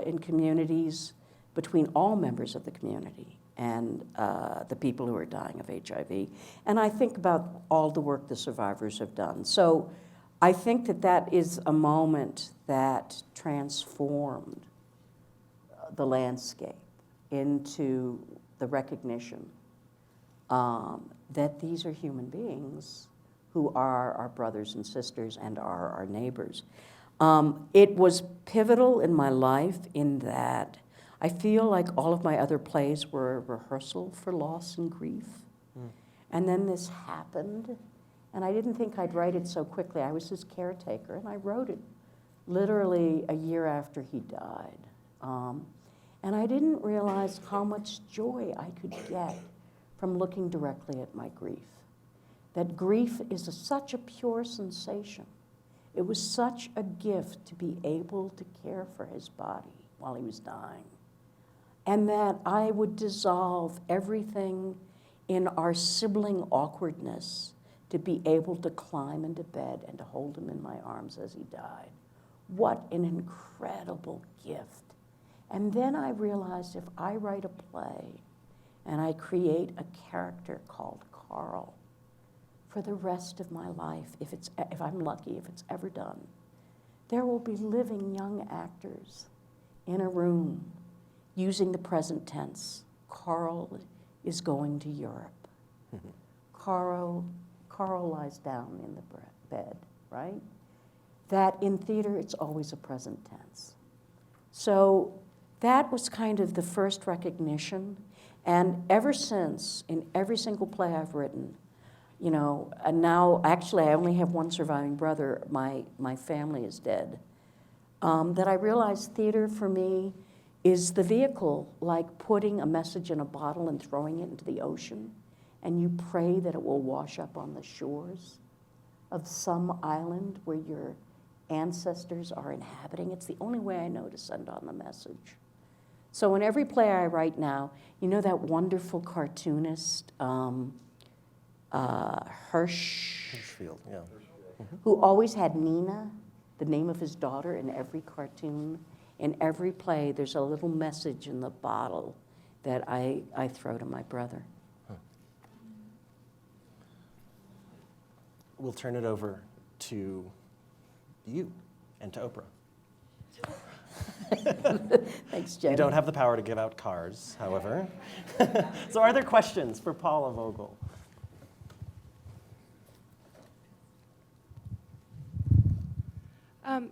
in communities between all members of the community and the people who are dying of HIV. And I think about all the work the survivors have done. So I think that that is a moment that transformed the landscape into the recognition that these are human beings who are our brothers and sisters and are our neighbors. It was pivotal in my life in that I feel like all of my other plays were a rehearsal for loss and grief. And then this happened, and I didn't think I'd write it so quickly. I was his caretaker, and I wrote it literally a year after he died. And I didn't realize how much joy I could get from looking directly at my grief. That grief is such a pure sensation. It was such a gift to be able to care for his body while he was dying. And that I would dissolve everything in our sibling awkwardness to be able to climb into bed and to hold him in my arms as he died. What an incredible gift. And then I realized if I write a play and I create a character called Carl, for the rest of my life, if I'm lucky, if it's ever done, there will be living young actors in a room using the present tense. Carl is going to Europe. Carl lies down in the bed, right? That in theater, it's always a present tense. So that was kind of the first recognition. And ever since, in every single play I've written, you know, and now, actually, I only have one surviving brother. My family is dead. That I realized theater for me is the vehicle, like putting a message in a bottle and throwing it into the ocean, and you pray that it will wash up on the shores of some island where your ancestors are inhabiting. It's the only way I know to send on the message. So in every play I write now, you know that wonderful cartoonist, Hirschfield, yeah. Who always had Nina, the name of his daughter, in every cartoon. In every play, there's a little message in the bottle that I throw to my brother. We'll turn it over to you and to Oprah. Thanks, Jen. You don't have the power to give out cards, however. So are there questions for Paula Vogel?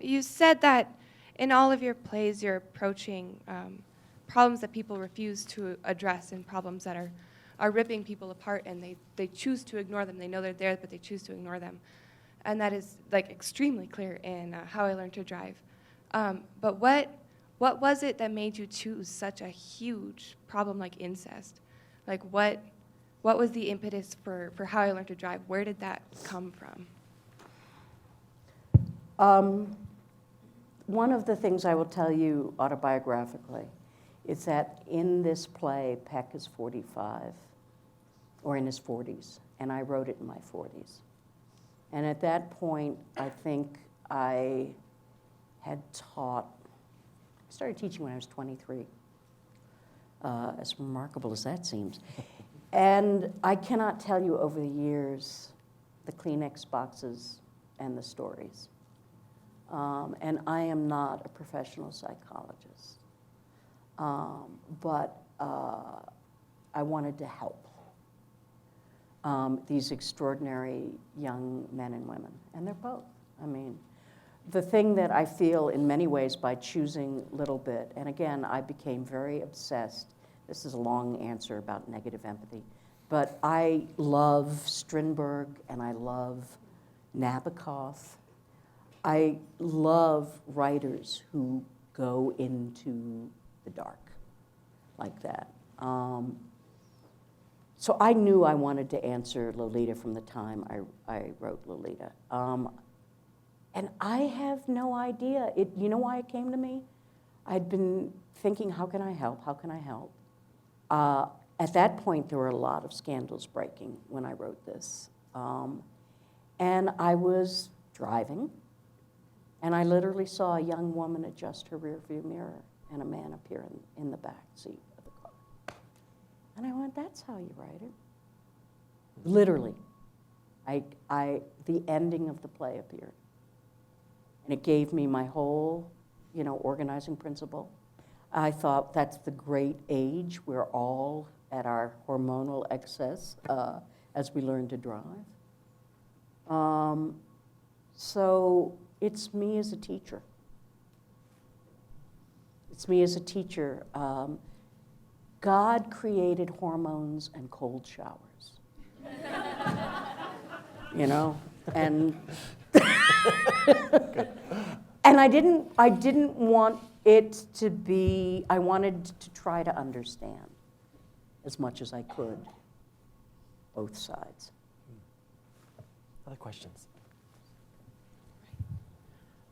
You said that in all of your plays you're approaching problems that people refuse to address and problems that are ripping people apart, and they choose to ignore them. They know they're there, but they choose to ignore them. And that is like extremely clear in How I Learned to Drive. But what was it that made you choose such a huge problem like incest? Like what was the impetus for How I Learned to Drive? Where did that come from? One of the things I will tell you autobiographically is that in this play, Peck is 45, or in his 40s, and I wrote it in my 40s. And at that point, I think I had taught, I started teaching when I was 23, as remarkable as that seems. And I cannot tell you over the years the Kleenex boxes and the stories. And I am not a professional psychologist, but I wanted to help these extraordinary young men and women, and they're both. I mean, the thing that I feel in many ways by choosing Little Bit, and again, I became very obsessed. This is a long answer about negative empathy, but I love Strindberg and I love Nabokov. I love writers who go into the dark like that. So I knew I wanted to answer Lolita from the time I wrote Lolita. And I have no idea. You know why it came to me? I'd been thinking, how can I help? How can I help? At that point, there were a lot of scandals breaking when I wrote this. And I was driving, and I literally saw a young woman adjust her rearview mirror and a man appear in the back seat of the car. And I went, that's how you write it. Literally. The ending of the play appeared. And it gave me my whole, organizing principle. I thought that's the great age. We're all at our hormonal excess as we learn to drive. So it's me as a teacher. It's me as a teacher. God created hormones and cold showers. And and I didn't want it to be, I wanted to try to understand as much as I could both sides. Other questions?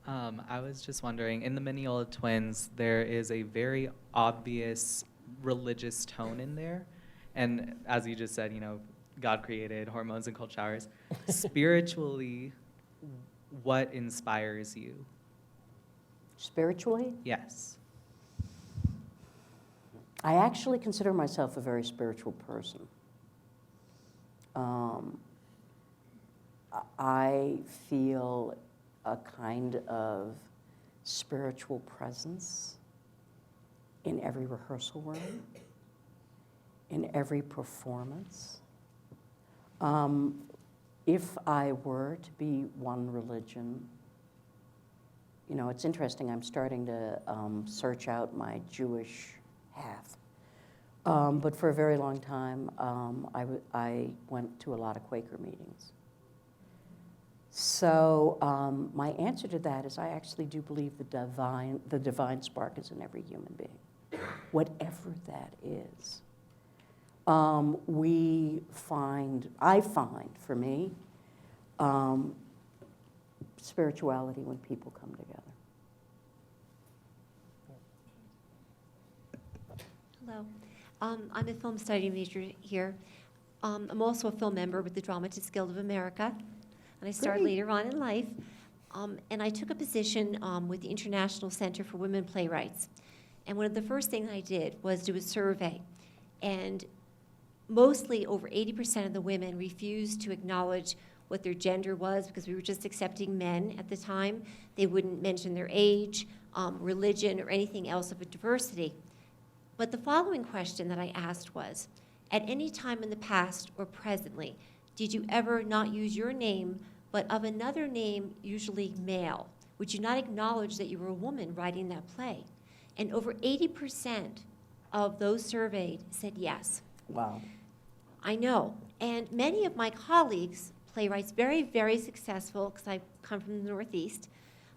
I was just wondering, in the Mineola Twins, there is a very obvious religious tone in there. And as you just said, God created hormones and cold showers. Spiritually, what inspires you? Spiritually? Yes. I actually consider myself a very spiritual person. I feel a kind of spiritual presence in every rehearsal room, in every performance. If I were to be one religion, it's interesting, I'm starting to search out my Jewish half. But for a very long time, I went to a lot of Quaker meetings. So my answer to that is I actually do believe the divine spark is in every human being, whatever that is. I find, for me, spirituality when people come together. Hello. I'm a film study major here. I'm also a film member with the Dramatists Guild of America, and I started later on in life. And I took a position with the International Center for Women Playwrights. And one of the first things I did was do a survey. And mostly over 80% of the women refused to acknowledge what their gender was because we were just accepting men at the time. They wouldn't mention their age, religion, or anything else of a diversity. But the following question that I asked was, at any time in the past or presently, did you ever not use your name, but of another name, usually male? Would you not acknowledge that you were a woman writing that play? And over 80% of those surveyed said yes. Wow. I know. And many of my colleagues, playwrights, very, very successful, because I come from the Northeast,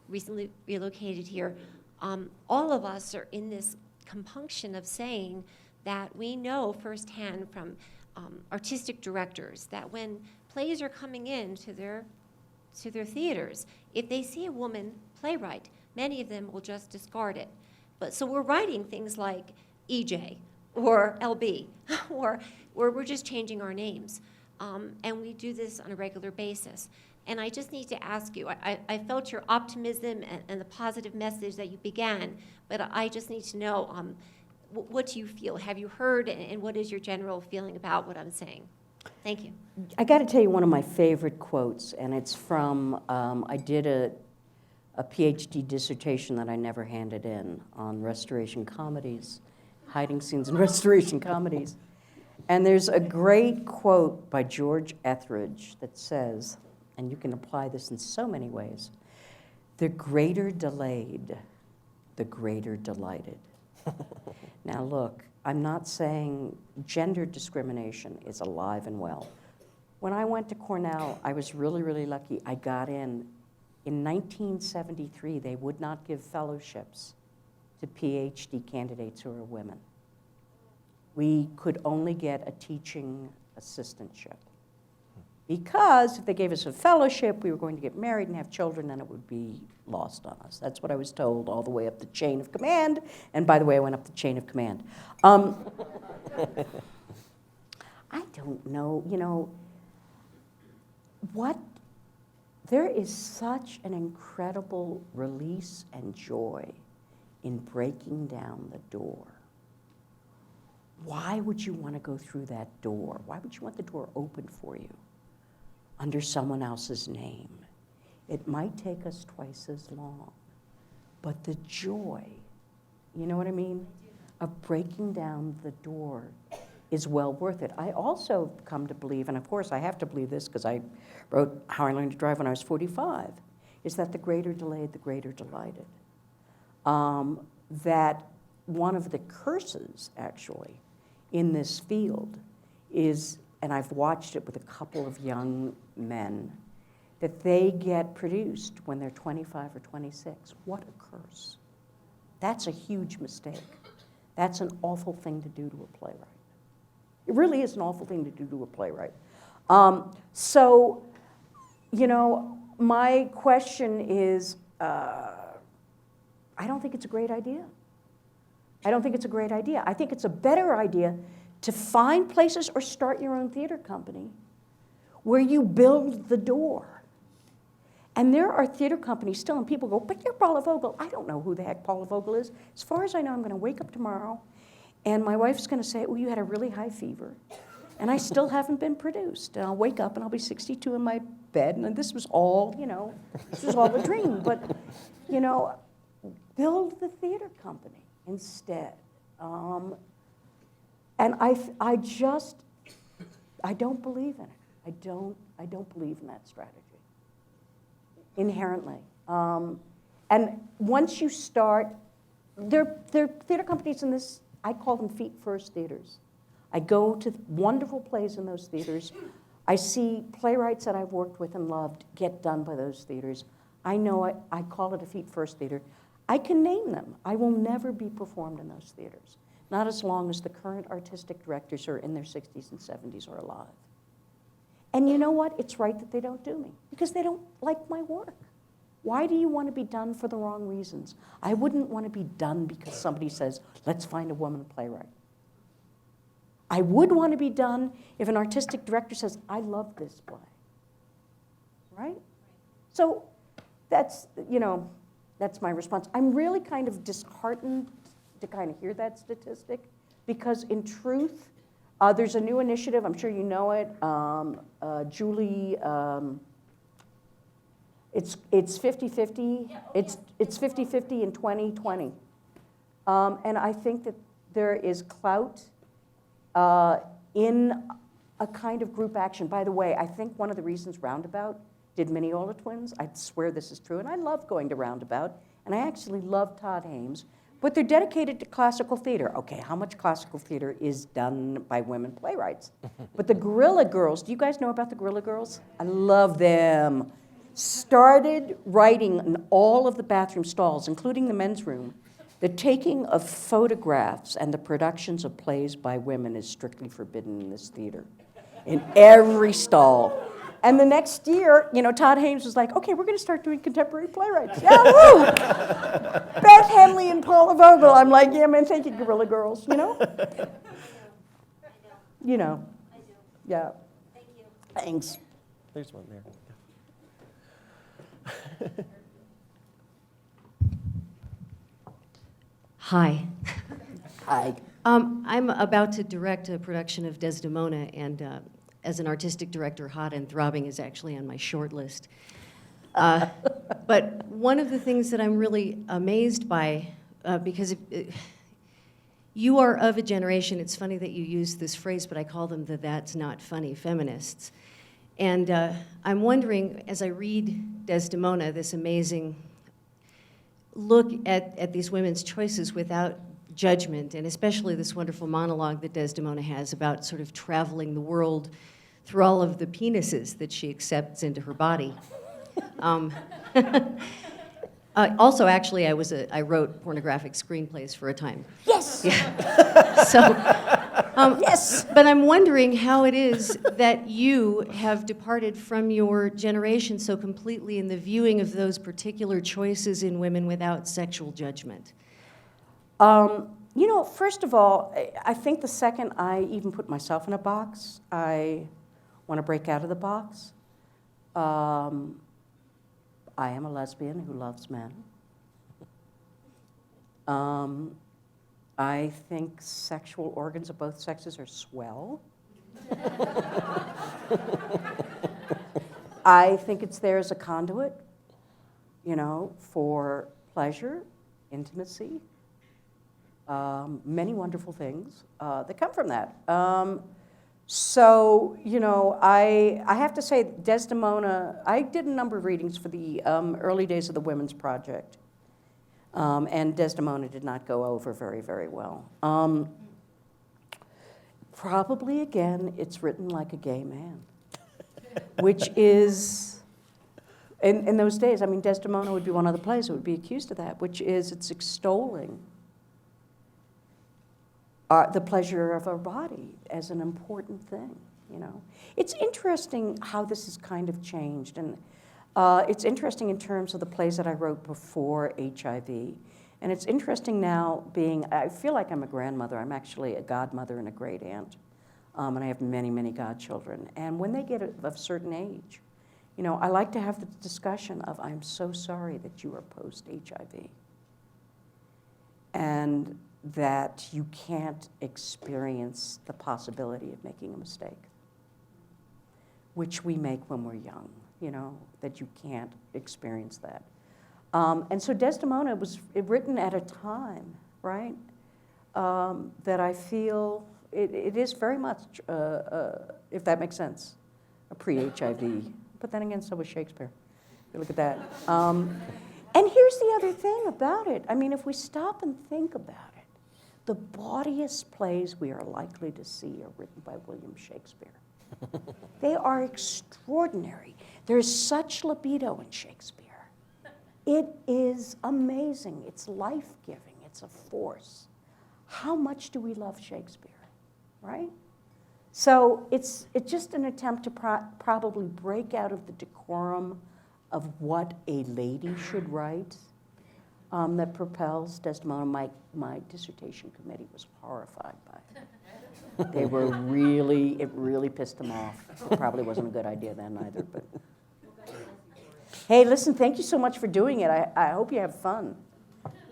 recently relocated here, all of us are in this compunction of saying that we know firsthand from artistic directors that when plays are coming in to their theaters, if they see a woman playwright, many of them will just discard it. But so we're writing things like EJ or LB, or we're just changing our names. And we do this on a regular basis. And I just need to ask you, I felt your optimism and the positive message that you began, but I just need to know, what do you feel? Have you heard, and what is your general feeling about what I'm saying? Thank you. I got to tell you one of my favorite quotes, and it's from, I did a PhD dissertation that I never handed in on restoration comedies, hiding scenes in restoration comedies. And there's a great quote by George Etheridge that says, and you can apply this in so many ways, the greater delayed, the greater delighted. Now look, I'm not saying gender discrimination is alive and well. When I went to Cornell, I was really, really lucky. I got in. In 1973, they would not give fellowships to PhD candidates who are women. We could only get a teaching assistantship. Because if they gave us a fellowship, we were going to get married and have children, and it would be lost on us. That's what I was told all the way up the chain of command. And by the way, I went up the chain of command. I don't know, there is such an incredible release and joy in breaking down the door. Why would you want to go through that door? Why would you want the door open for you under someone else's name? It might take us twice as long, but the joy, you know what I mean, of breaking down the door is well worth it. I also come to believe, and of course I have to believe this because I wrote How I Learned to Drive when I was 45, is that the greater delayed, the greater delighted. That one of the curses, actually, in this field is, and I've watched it with a couple of young men, that they get produced when they're 25 or 26. What a curse. That's a huge mistake. That's an awful thing to do to a playwright. It really is an awful thing to do to a playwright. So, my question is, I don't think it's a great idea. I don't think it's a great idea. I think it's a better idea to find places or start your own theater company where you build the door. And there are theater companies still, and people go, but you're Paula Vogel. I don't know who the heck Paula Vogel is. As far as I know, I'm going to wake up tomorrow, and my wife's going to say, oh, you had a really high fever, and I still haven't been produced. And I'll wake up, and I'll be 62 in my bed, and this was all, this was all a dream. But, build the theater company instead. And I don't believe in it. I don't believe in that strategy, inherently. And once you start, there are theater companies in this, I call them feet-first theaters. I go to wonderful plays in those theaters. I see playwrights that I've worked with and loved get done by those theaters. I know it, I call it a feet-first theater. I can name them. I will never be performed in those theaters, not as long as the current artistic directors who are in their 60s and 70s are alive. And you know what? It's right that they don't do me, because they don't like my work. Why do you want to be done for the wrong reasons? I wouldn't want to be done because somebody says, let's find a woman playwright. I would want to be done if an artistic director says, I love this play, right? So that's, that's my response. I'm really kind of disheartened to kind of hear that statistic, because in truth, there's a new initiative, I'm sure you know it, Julie, it's 50-50, it's 50-50 in 2020. And I think that there is clout in a kind of group action. By the way, I think one of the reasons Roundabout did Mineola Twins, I swear this is true, and I love going to Roundabout, and I actually love Todd Hames, but they're dedicated to classical theater. Okay, how much classical theater is done by women playwrights? But the Guerrilla Girls, do you guys know about the Guerrilla Girls? I love them. Started writing in all of the bathroom stalls, including the men's room. The taking of photographs and the productions of plays by women is strictly forbidden in this theater, in every stall. And the next year, Todd Hames was like, okay, we're going to start doing contemporary playwrights. Yeah, woo! Beth Henley and Paula Vogel. I'm like, yeah, man, thank you, Guerrilla Girls, I know. I do. Yeah. Thank you. Thanks. There's one there. Hi. Hi. I'm about to direct a production of Desdemona, and as an artistic director, Hot and Throbbing is actually on my short list. But one of the things that I'm really amazed by, because you are of a generation, it's funny that you use this phrase, but I call them the that's not funny feminists. And I'm wondering, as I read Desdemona, this amazing look at these women's choices without judgment, and especially this wonderful monologue that Desdemona has about sort of traveling the world through all of the penises that she accepts into her body. Also, actually, I wrote pornographic screenplays for a time. Yes! Yeah. So, Yes. But I'm wondering how it is that you have departed from your generation so completely in the viewing of those particular choices in women without sexual judgment. You know, first of all, I think the second I even put myself in a box, I want to break out of the box. I am a lesbian who loves men. I think sexual organs of both sexes are swell. I think it's there as a conduit, you know, for pleasure, intimacy, many wonderful things that come from that. So, you know, I have to say, Desdemona, I did a number of readings for the early days of the Women's Project. And Desdemona did not go over very, very well. Probably, again, it's written like a gay man, which is, in those days, I mean, Desdemona would be one of the plays that would be accused of that, which is it's extolling the pleasure of our body as an important thing, you know. It's interesting how this has kind of changed, and it's interesting in terms of the plays that I wrote before HIV. And it's interesting now being, I feel like I'm a grandmother. I'm actually a godmother and a great aunt. And I have many, many godchildren. And when they get of a certain age, you know, I like to have the discussion of, I'm so sorry that you are post-HIV. And that you can't experience the possibility of making a mistake, which we make when we're young. You know, that you can't experience that. And so Desdemona was written at a time, right, that I feel it is very much, if that makes sense, a pre-HIV. But then again, so was Shakespeare. Look at that. And here's the other thing about it. I mean, if we stop and think about it, the bawdiest plays we are likely to see are written by William Shakespeare. They are extraordinary. There's such libido in Shakespeare. It is amazing. It's life-giving. It's a force. How much do we love Shakespeare, right? So it's just an attempt to probably break out of the decorum of what a lady should write that propels Desdemona. My dissertation committee was horrified by it. They were really, it really pissed them off. It probably wasn't a good idea then either, but. Hey, listen, thank you so much for doing it. I hope you have fun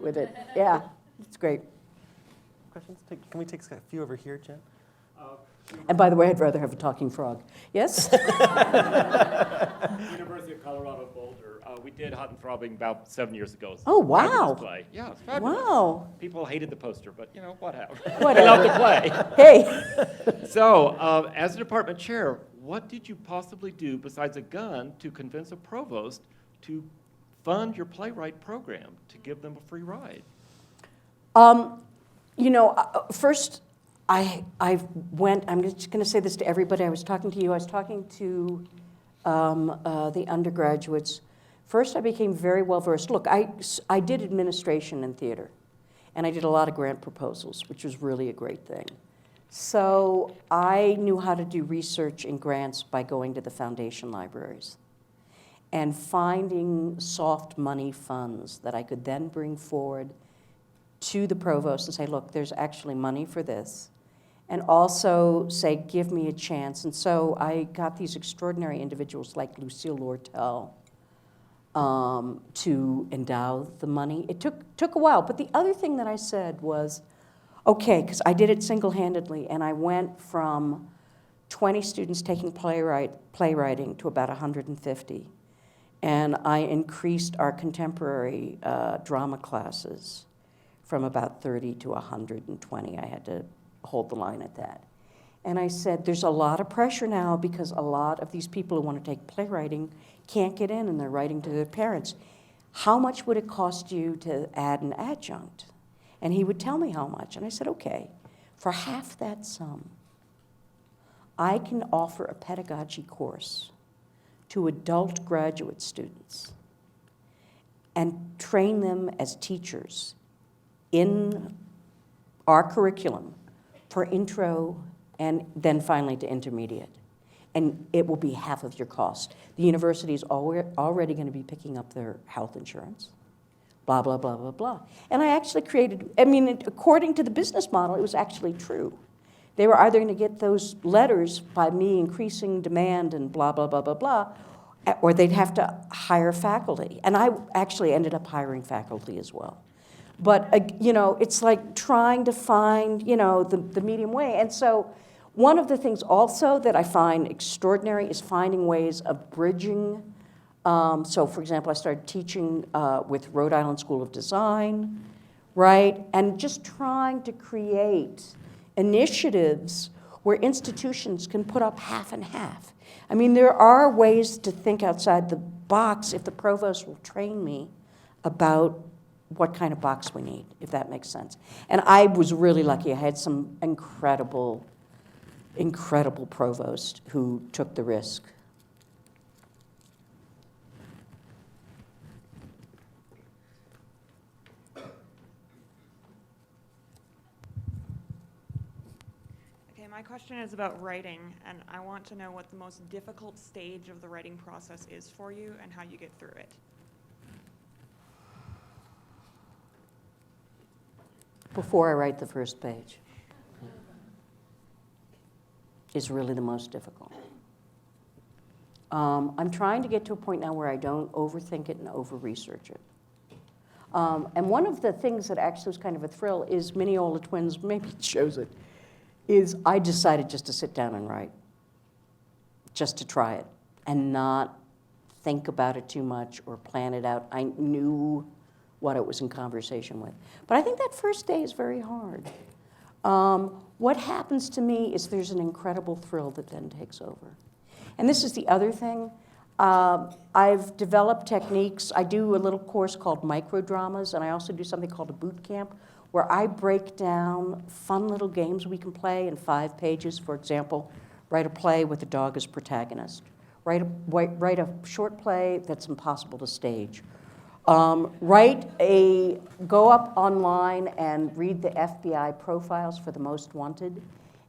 with it. Yeah, it's great. Questions? Can we take a few over here, Jen? And by the way, I'd rather have a talking frog. Yes? University of Colorado Boulder. We did Hot and Throbbing about 7 years ago. Oh, wow. Fabulous play. Yeah, it's fabulous. Wow. People hated the poster, but you know, whatever. Whatever. They loved the play. Hey. So, as a department chair, what did you possibly do besides a gun to convince a provost to fund your playwright program, to give them a free ride? You know, first, I went, I'm just going to say this to everybody. I was talking to you. I was talking to the undergraduates. First, I became very well-versed. Look, I did administration in theater, and I did a lot of grant proposals, which was really a great thing. So I knew how to do research and grants by going to the foundation libraries and finding soft money funds that I could then bring forward to the provost and say, look, there's actually money for this. And also say, give me a chance. And so I got these extraordinary individuals like Lucille Lortel to endow the money. It took a while, but the other thing that I said was, okay, because I did it single-handedly, and I went from 20 students taking playwriting to about 150. And I increased our contemporary drama classes from about 30 to 120. I had to hold the line at that. And I said, there's a lot of pressure now because a lot of these people who want to take playwriting can't get in and they're writing to their parents. How much would it cost you to add an adjunct? And he would tell me how much. And I said, okay, for half that sum, I can offer a pedagogy course to adult graduate students and train them as teachers in our curriculum for intro and then finally to intermediate. And it will be half of your cost. The university is already going to be picking up their health insurance, blah, blah, blah, blah, blah. And I actually created, I mean, according to the business model, it was actually true. They were either going to get those letters by me increasing demand and blah, blah, blah, blah, blah, or they'd have to hire faculty. And I actually ended up hiring faculty as well. But, you know, it's like trying to find, you know, the medium way. And so one of the things also that I find extraordinary is finding ways of bridging. So, for example, I started teaching with Rhode Island School of Design, right? And just trying to create initiatives where institutions can put up half and half. I mean, there are ways to think outside the box if the provost will train me about what kind of box we need, if that makes sense. And I was really lucky. I had some incredible provost who took the risk. Okay, my question is about writing, and I want to know what the most difficult stage of the writing process is for you and how you get through it. Before I write the first page is really the most difficult. I'm trying to get to a point now where I don't overthink it and over-research it. And one of the things that actually was kind of a thrill is Mineola Twins, maybe it shows it, is I decided just to sit down and write, just to try it, and not think about it too much or plan it out. I knew what it was in conversation with. But I think that first day is very hard. What happens to me is there's an incredible thrill that then takes over. And this is the other thing. I've developed techniques. I do a little course called microdramas, and I also do something called a boot camp, where I break down fun little games we can play in 5 pages. For example, write a play with a dog as protagonist. Write a short play that's impossible to stage. Go up online and read the FBI profiles for the most wanted,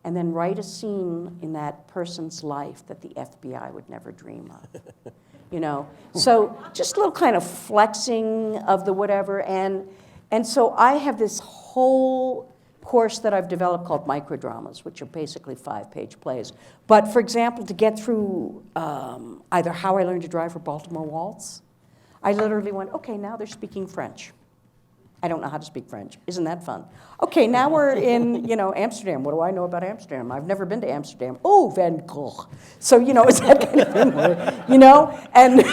and then write a scene in that person's life that the FBI would never dream of. You know, so just a little kind of flexing of the whatever, and so I have this whole course that I've developed called microdramas, which are basically 5-page plays. But for example, to get through either How I Learned to Drive or Baltimore Waltz, I literally went, okay, now they're speaking French. I don't know how to speak French. Isn't that fun? Okay, now we're in, you know, Amsterdam. What do I know about Amsterdam? I've never been to Amsterdam. Oh, Van Gogh. So, you know, it's that kind of thing, where, you know? And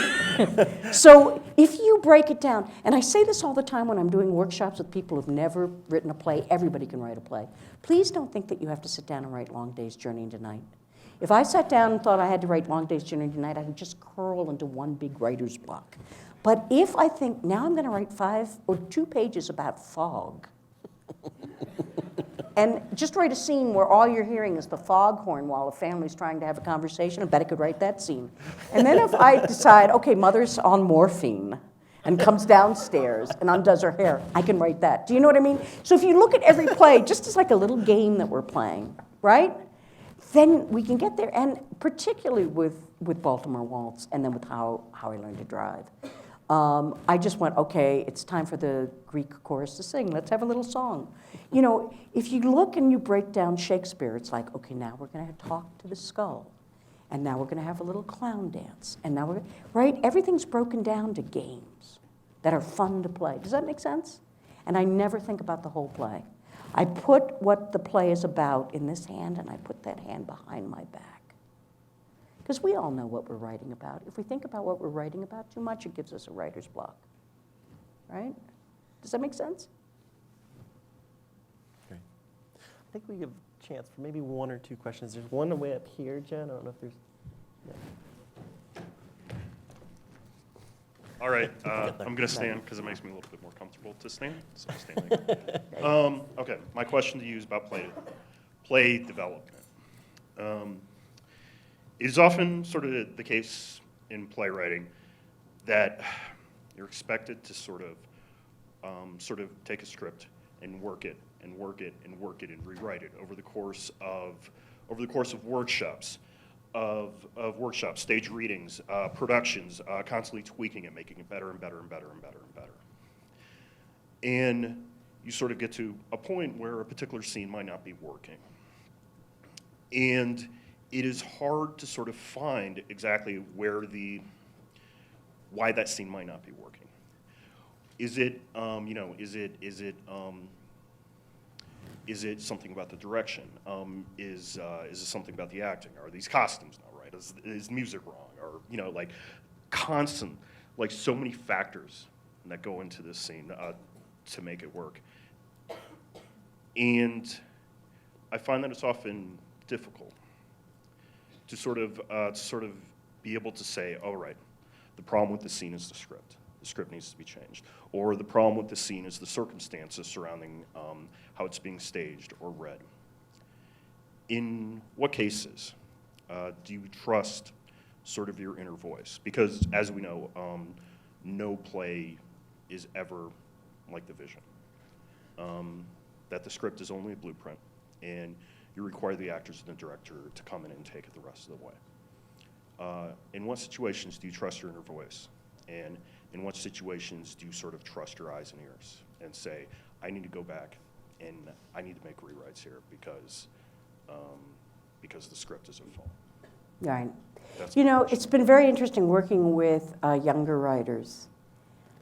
so if you break it down, and I say this all the time when I'm doing workshops with people who've never written a play, everybody can write a play. Please don't think that you have to sit down and write Long Day's Journey into Night. If I sat down and thought I had to write Long Day's Journey into Night, I would just curl into one big writer's block. But if I think, now I'm going to write 5 or 2 pages about fog, and just write a scene where all you're hearing is the foghorn while a family's trying to have a conversation, I bet I could write that scene. And then if I decide, okay, mother's on morphine and comes downstairs and undoes her hair, I can write that. Do you know what I mean? So if you look at every play, just as like a little game that we're playing, right? Then we can get there, and particularly with Baltimore Waltz and then with How I Learned to Drive. I just went, okay, it's time for the Greek chorus to sing. Let's have a little song. You know, if you look and you break down Shakespeare, it's like, okay, now we're going to talk to the skull. And now we're going to have a little clown dance. And now right? Everything's broken down to games that are fun to play. Does that make sense? And I never think about the whole play. I put what the play is about in this hand, and I put that hand behind my back. Because we all know what we're writing about. If we think about what we're writing about too much, it gives us a writer's block, right? Does that make sense? Great. I think we have a chance for maybe 1 or 2 questions. There's one way up here, Jen. I don't know if there's... Yeah. All right, I'm going to stand because it makes me a little bit more comfortable to stand, so I'm standing. Okay, my question to you is about play development. It is often sort of the case in playwriting that you're expected to sort of take a script and work it and work it and work it and rewrite it over the course of workshops, workshops, stage readings, productions, constantly tweaking it, making it better and better and better and better and better. And you sort of get to a point where a particular scene might not be working. And it is hard to sort of find exactly why that scene might not be working. Is it, is it something about the direction? Is it something about the acting? Are these costumes not right? Is music wrong? Or, like constant, like so many factors that go into this scene to make it work. And I find that it's often difficult to sort of be able to say, all right, the problem with the scene is the script. The script needs to be changed. Or the problem with the scene is the circumstances surrounding how it's being staged or read. In what cases do you trust sort of your inner voice? Because as we know, no play is ever like the vision. That the script is only a blueprint, and you require the actors and the director to come in and take it the rest of the way. In what situations do you trust your inner voice? And in what situations do you sort of trust your eyes and ears and say, I need to go back and I need to make rewrites here because the script is at fault? Right. That's my question. It's been very interesting working with younger writers.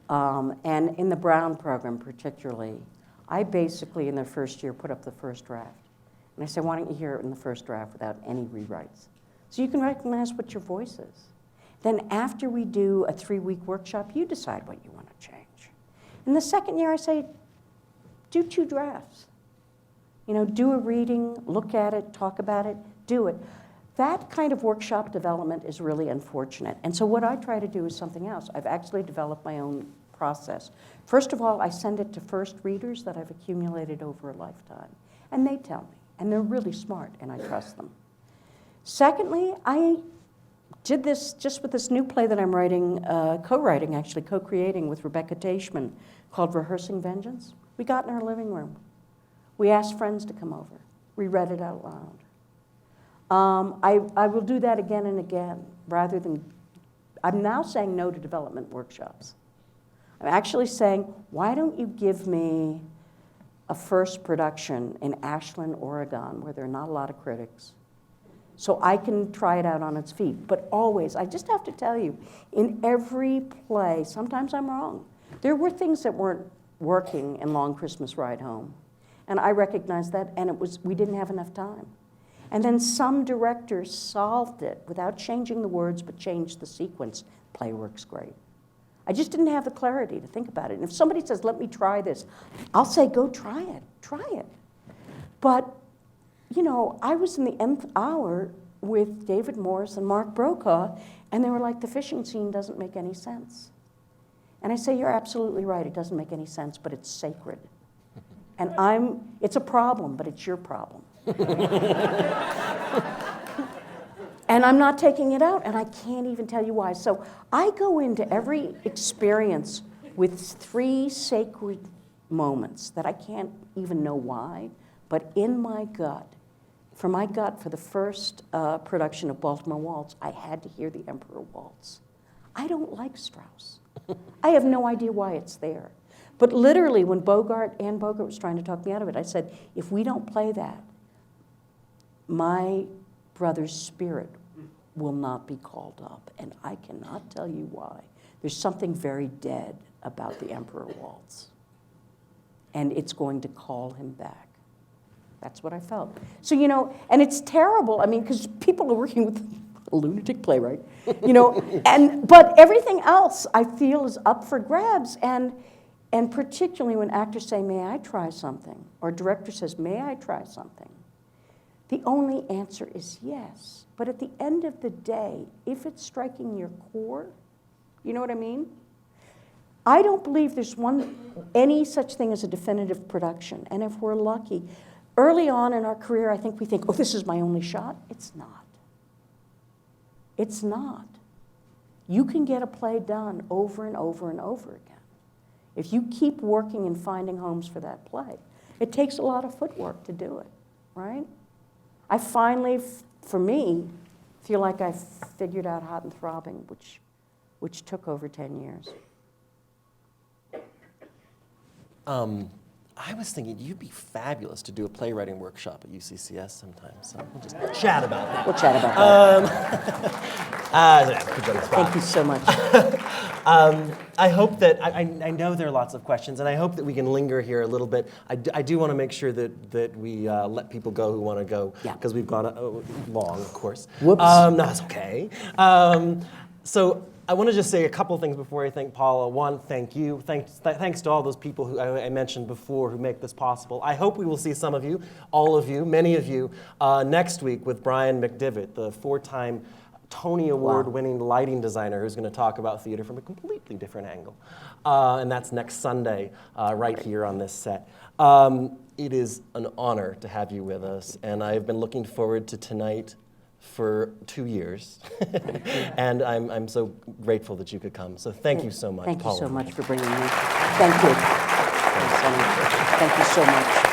And in the Brown program particularly, I basically in their first year put up the first draft. And I say, why don't you hear it in the first draft without any rewrites? So you can recognize what your voice is. Then after we do a 3-week workshop, you decide what you want to change. In the second year, I say, do 2 drafts. Do a reading, look at it, talk about it, do it. That kind of workshop development is really unfortunate. And so what I try to do is something else. I've actually developed my own process. First of all, I send it to first readers that I've accumulated over a lifetime. And they tell me. And they're really smart, and I trust them. Secondly, I did this just with this new play that I'm writing, co-creating with Rebecca Teichman, called Rehearsing Vengeance. We got in our living room. We asked friends to come over. We read it out loud. I will do that again and again, rather than, I'm now saying no to development workshops. I'm actually saying, why don't you give me a first production in Ashland, Oregon, where there are not a lot of critics, so I can try it out on its feet. But always, I just have to tell you, in every play, sometimes I'm wrong. There were things that weren't working in Long Christmas Ride Home. And I recognized that, and we didn't have enough time. And then some directors solved it without changing the words, but changed the sequence. Play works great. I just didn't have the clarity to think about it. And if somebody says, let me try this, I'll say, go try it. But, I was in the nth hour with David Morse and Mark Brokaw, and they were like, the fishing scene doesn't make any sense. And I say, you're absolutely right, it doesn't make any sense, but it's sacred. And it's a problem, but it's your problem. And I'm not taking it out, and I can't even tell you why. So I go into every experience with 3 sacred moments that I can't even know why, but in my gut, for the first production of Baltimore Waltz, I had to hear the Emperor Waltz. I don't like Strauss. I have no idea why it's there. But literally, when Ann Bogart was trying to talk me out of it, I said, if we don't play that, my brother's spirit will not be called up, and I cannot tell you why. There's something very dead about the Emperor Waltz, and it's going to call him back. That's what I felt. So, and it's terrible, because people are working with a lunatic playwright, but everything else I feel is up for grabs, and particularly when actors say, may I try something? Or director says, may I try something? The only answer is yes. But at the end of the day, if it's striking your core, you know what I mean? I don't believe there's any such thing as a definitive production. And if we're lucky, early on in our career, I think we think, oh, this is my only shot. It's not. It's not. You can get a play done over and over and over again. If you keep working and finding homes for that play, it takes a lot of footwork to do it, right? I finally, for me, feel like I figured out Hot and Throbbing, which took over 10 years. I was thinking you'd be fabulous to do a playwriting workshop at UCCS sometime, so we'll just chat about that. We'll chat about that. Thank you so much. I hope that, I know there are lots of questions, and I hope that we can linger here a little bit. I do want to make sure that we let people go who want to go, Yeah. because we've gone long, of course. Whoops. No, that's okay. So I want to just say a couple things before I thank Paula. One, thank you. Thanks to all those people who I mentioned before who make this possible. I hope we will see some of you, all of you, many of you, next week with Brian McDivitt, the 4-time Tony Award-winning lighting designer who's going to talk about theater from a completely different angle. And that's next Sunday, right here on this set. It is an honor to have you with us, and I've been looking forward to tonight for 2 years. And I'm so grateful that you could come. So thank you so much, Thank Paula. you so much for bringing me. Thank you. Thank you so much.